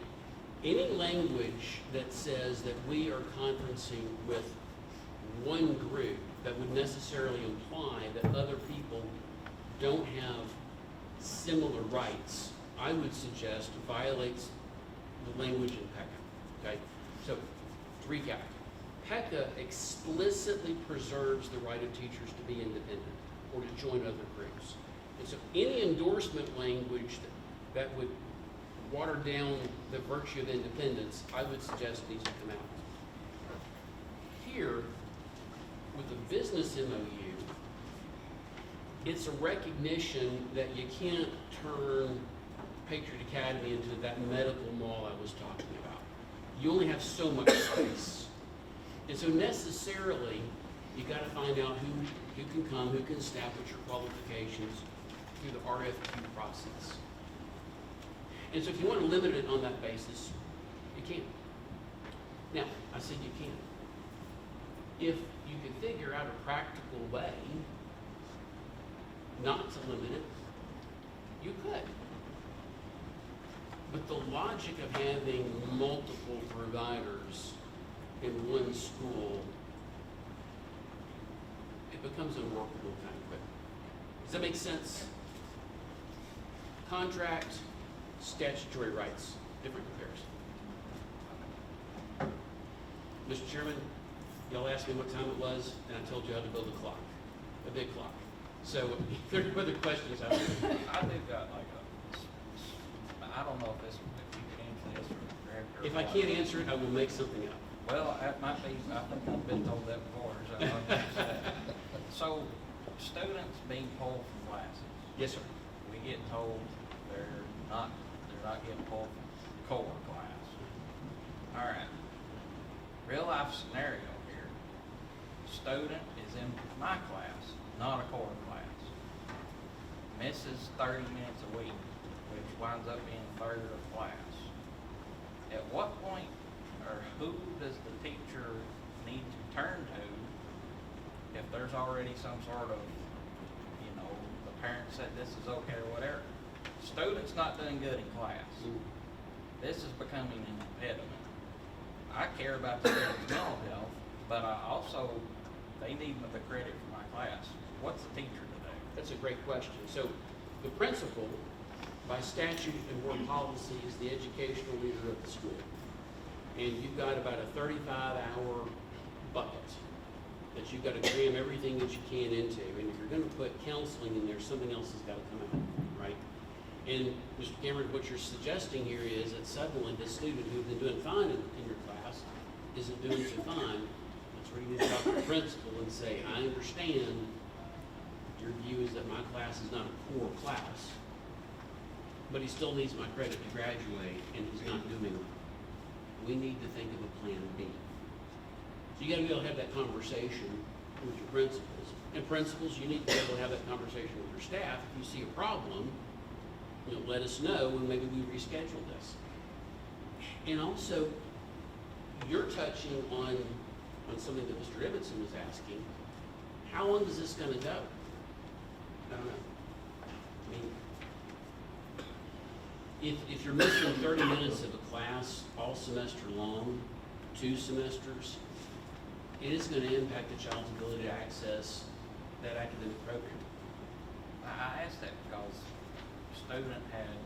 any language that says that we are conferencing with one group that would necessarily imply that other people don't have similar rights, I would suggest violates the language in PECA. Okay? So, to recap, PECA explicitly preserves the right of teachers to be independent or to join other groups. And so any endorsement language that would water down the virtue of independence, I would suggest needs to come out. Here, with the business MOU, it's a recognition that you can't turn Patriot Academy into that medical mall I was talking about. You only have so much space. And so necessarily, you got to find out who can come, who can establish your qualifications through the RFQ process. And so if you want to limit it on that basis, you can. Now, I said you can. If you could figure out a practical way not to limit it, you could. But the logic of having multiple providers in one school, it becomes unworkable kind of quick. Does that make sense? Contract, statutory rights, different comparison. Mr. Chairman, y'all asked me what time it was, and I told you how to build a clock, a big clock. So if there are other questions out there. I do got like I don't know if you can answer this or director. If I can't answer it, I will make something up. Well, that might be, I think I've been told that before, so students being pulled from classes. Yes, sir. We get told they're not getting pulled from core class. All right. Real life scenario here. Student is in my class, not a core class. Misses 30 minutes a week, which winds up being a third of class. At what point, or who does the teacher need to turn to if there's already some sort of, the parent said this is okay or whatever? Student's not doing good in class. This is becoming an impediment. I care about the student's mental health, but they need the credit for my class. What's the teacher to do? That's a great question. So the principal, by statute and board policy, is the educational leader of the school. And you've got about a 35-hour bucket that you've got to cram everything that you can into. And if you're going to put counseling in there, something else has got to come out, right? And Mr. Cameron, what you're suggesting here is that suddenly the student who's been doing fine in your class isn't doing so fine. That's where you need to talk to the principal and say, I understand your view is that my class is not a core class, but he still needs my credit to graduate, and he's not doing it. We need to think of a plan B. So you got to be able to have that conversation with your principals. And principals, you need to be able to have that conversation with your staff. If you see a problem, let us know, and maybe we reschedule this. And also, you're touching on something that Mr. Ibbotson was asking. How long is this going to go? I don't know. I mean, if you're missing 30 minutes of a class all semester long, 2 semesters, it is going to impact the child's ability to access that academic program. I asked that because student had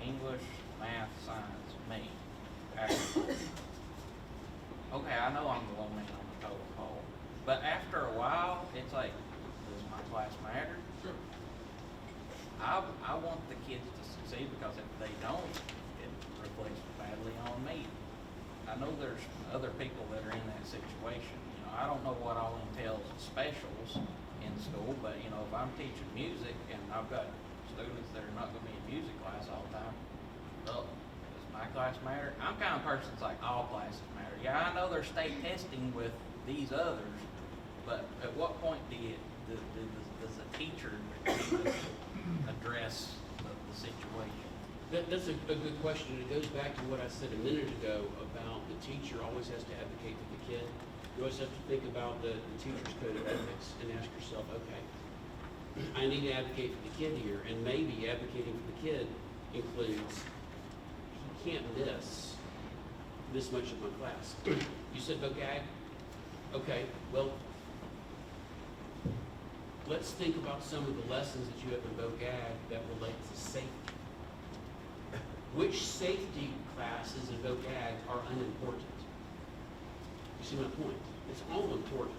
English, math, science, me. Okay, I know I'm the low man on the total pole, but after a while, it's like, does my class matter? Sure. I want the kids to succeed because if they don't, it reflects badly on me. I know there's other people that are in that situation. I don't know what all entails specials in school, but if I'm teaching music and I've got students that are not going to be in music class all the time, well, does my class matter? I'm kind of person that's like all classes matter. Yeah, I know there's state testing with these others, but at what point does a teacher address the situation? That's a good question. It goes back to what I said a minute ago about the teacher always has to advocate for the kid. You always have to think about the teacher's code of ethics and ask yourself, okay, I need to advocate for the kid here, and maybe advocating for the kid includes he can't miss this much of my class. You said vocab? Okay, well, let's think about some of the lessons that you have in vocab that relate to safety. Which safety classes in vocab are unimportant? You see my point? It's all important.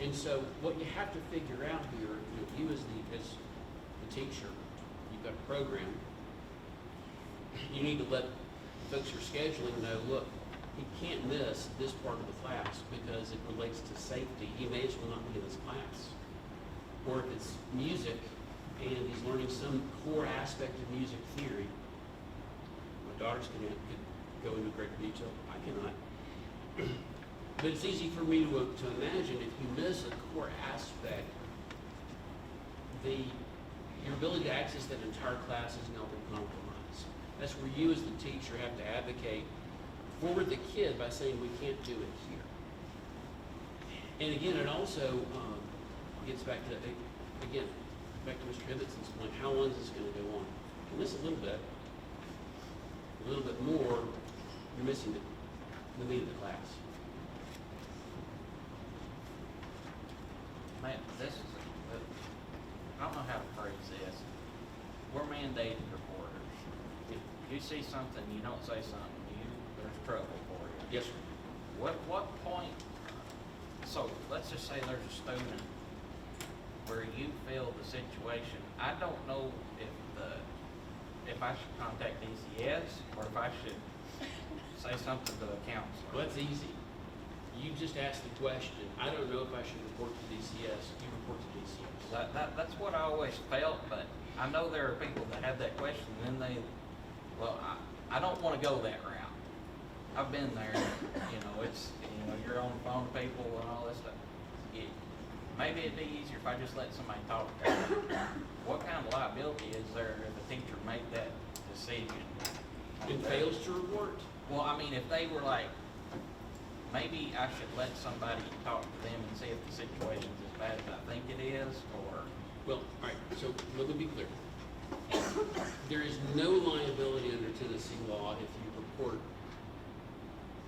And so what you have to figure out here, you as the teacher, you've got a program, you need to let folks you're scheduling know, look, he can't miss this part of the class because it relates to safety. He may as well not be in this class. Or if it's music and he's learning some core aspect of music theory, my daughters could go into great detail. I cannot. But it's easy for me to imagine if you miss a core aspect, your ability to access that entire class is now been compromised. That's where you as the teacher have to advocate for the kid by saying we can't do it here. And again, it also gets back to, again, back to Mr. Henderson's point, how long is this going to go on? And this a little bit more, you're missing the meat of the class. Man, this is, I don't know how to phrase this. We're mandated reporters. If you see something, you don't say something, there's trouble for you. Yes, sir. What point, so let's just say there's a student where you feel the situation, I don't know if I should contact DCS or if I should say something to the counselor. Well, that's easy. You just ask the question. I don't know if I should report to DCS. You report to DCS. That's what I always felt, but I know there are people that have that question, and then I don't want to go that route. I've been there, you're on the phone to people and all this stuff. Maybe it'd be easier if I just let somebody talk to them. What kind of liability is there if a teacher made that decision? And fails to report? Well, I mean, if they were like, maybe I should let somebody talk to them and see if the situation's as bad as I think it is, or... Well, all right, so let me be clear. There is no liability under Tennessee law if you report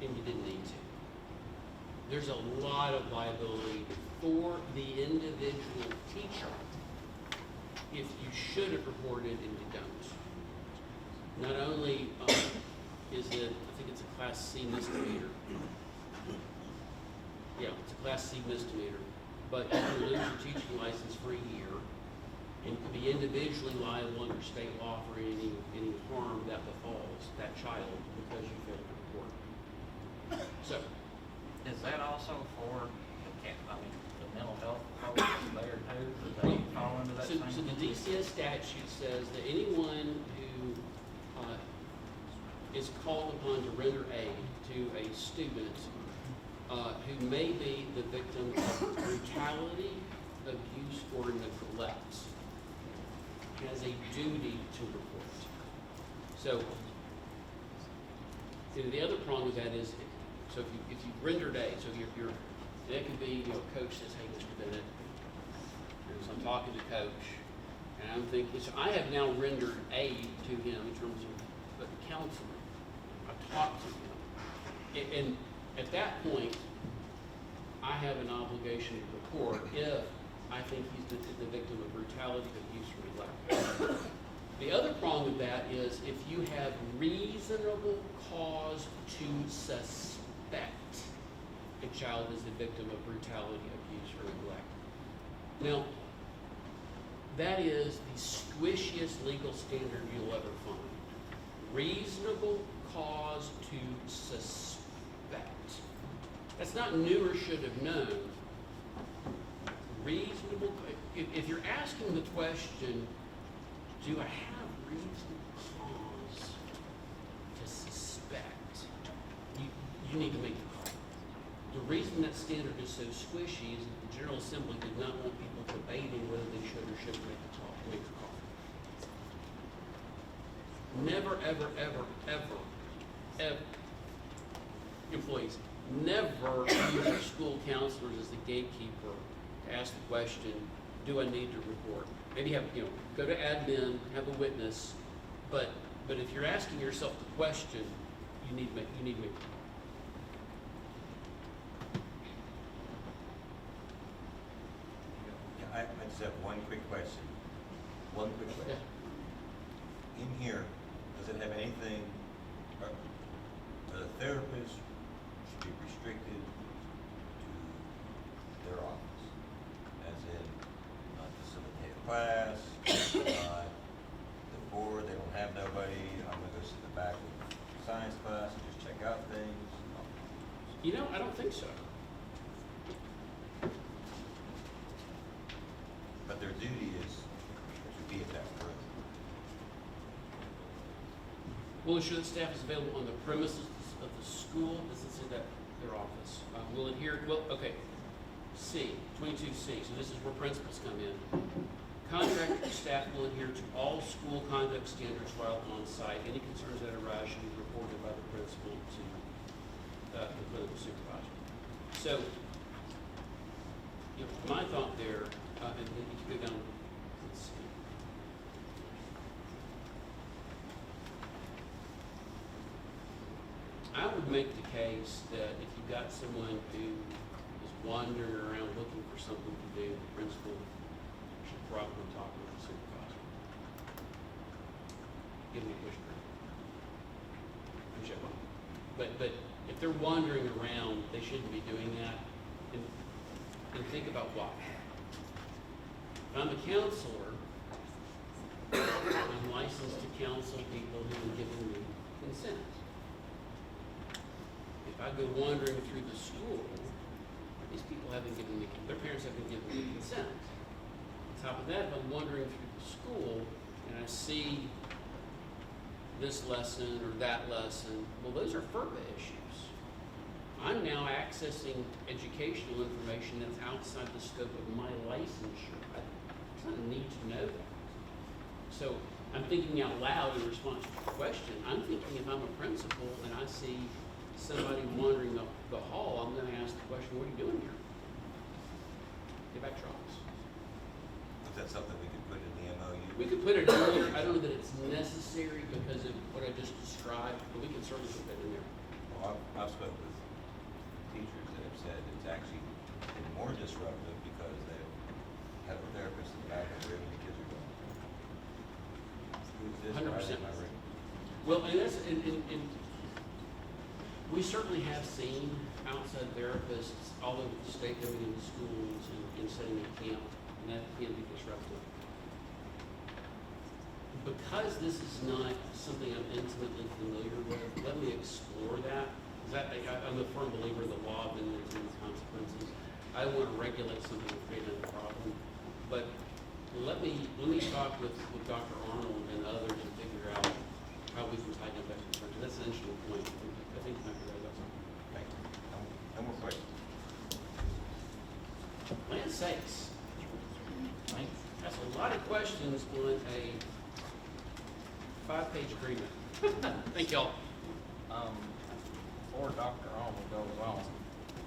and you didn't need to. There's a lot of liability for the individual teacher if you should have reported and you don't. Not only is it, I think it's a Class C misdemeanor. Yeah, it's a Class C misdemeanor, but you can lose your teaching license for a year and could be individually liable under state law for any harm that befalls that child because you failed to report. So, Is that also for the mental health folks there too? Do they fall into that so same? the DCS statute says that anyone who is called upon to render aid to a student who may be the victim of brutality, abuse, or neglect has a duty to report. So, the other problem with that is, so if you rendered aid, so that could be, coach says, hey, Mr. Bennett, so I'm talking to coach, and I'm thinking, so I have now rendered aid to him in terms of counseling. I've talked to him. And at that point, I have an obligation to report if I think he's the victim of brutality, abuse, or neglect. The other problem with that is if you have reasonable cause to suspect a child is the victim of brutality, abuse, or neglect. Now, that is the squishiest legal standard you'll ever find. Reasonable cause to suspect. That's not knew or should have known. Reasonable, if you're asking the question, do I have reasonable cause to suspect? You need to make the call. The reason that standard is so squishy is that the General Assembly did not want people debating whether they should or shouldn't make the call. Never, ever, ever, ever, ever, employees, never use your school counselors as the gatekeeper to ask the question, do I need to report? Maybe have, go to admin, have a witness, but if you're asking yourself the question, you need to make the call. I just have one quick question. Yeah. In here, does it have anything, the therapist should be restricted to their office? As in, not facilitate a class, the board, they don't have nobody, I'm gonna go sit in the back of science class and just check out things? I don't think so. But their duty is to be at that room. Will ensure that staff is available on the premises of the school. This is that their office. Will adhere. Well, okay. C, 22C. So this is where principals come in. contractor staff will adhere to all school conduct standards while on site. Any concerns that arise should be reported by the principal to the clinical supervisor. So, you know, my thought there, and then you can go down, let's see. I would make the case that if you've got someone who is wandering around looking for something to do, the principal should probably talk with the supervisor. Give me a push grant. But if they're wandering around, they shouldn't be doing that. And think about why. If I'm a counselor, I'm licensed to counsel people who have given me consent. If I go wandering through the school, these people haven't given me, their parents haven't given me consent. On top of that, if I'm wandering through the school and I see this lesson or that lesson, well, those are FERPA issues. I'm now accessing educational information that's outside the scope of my licensure. I kind of need to know that. So I'm thinking out loud in response to the question. I'm thinking if I'm a principal and I see somebody wandering the hall, I'm going to ask the question, what are you doing here? Get back to your office. Is that something we could put in the MOU? We could put it in there. I don't know that it's necessary because of what I just described, but we can certainly put that in there. Well, I've spoken with teachers that have said it's actually been more disruptive because they have a therapist in the back of the room and the kids are going, who's this guy 100%. in my room? Well, and that's, and we certainly have seen outside therapists all over the state coming into schools and setting up camp, and that can be disruptive. Because this is not something I'm intimately familiar with, let me explore that. I'm a firm believer in the law of unintended consequences. I don't want to regulate something that creates a problem, but let me talk with Dr. Arnold and others and figure out how we can tighten up that concern. That's an interesting point. I think you might be right about something. Thank you. No more questions. Land sakes. That's a lot of questions on a 5-page agreement. Thank y'all. Before Dr. Arnold goes on,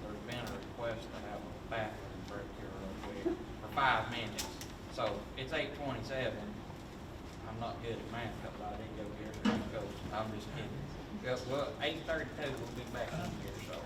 there's been a request to have a bathroom break here real quick for 5 minutes. So it's 8:27. I'm not good at math, because I didn't go here. I'm just kidding. Well, 8:32, we'll be back in here, so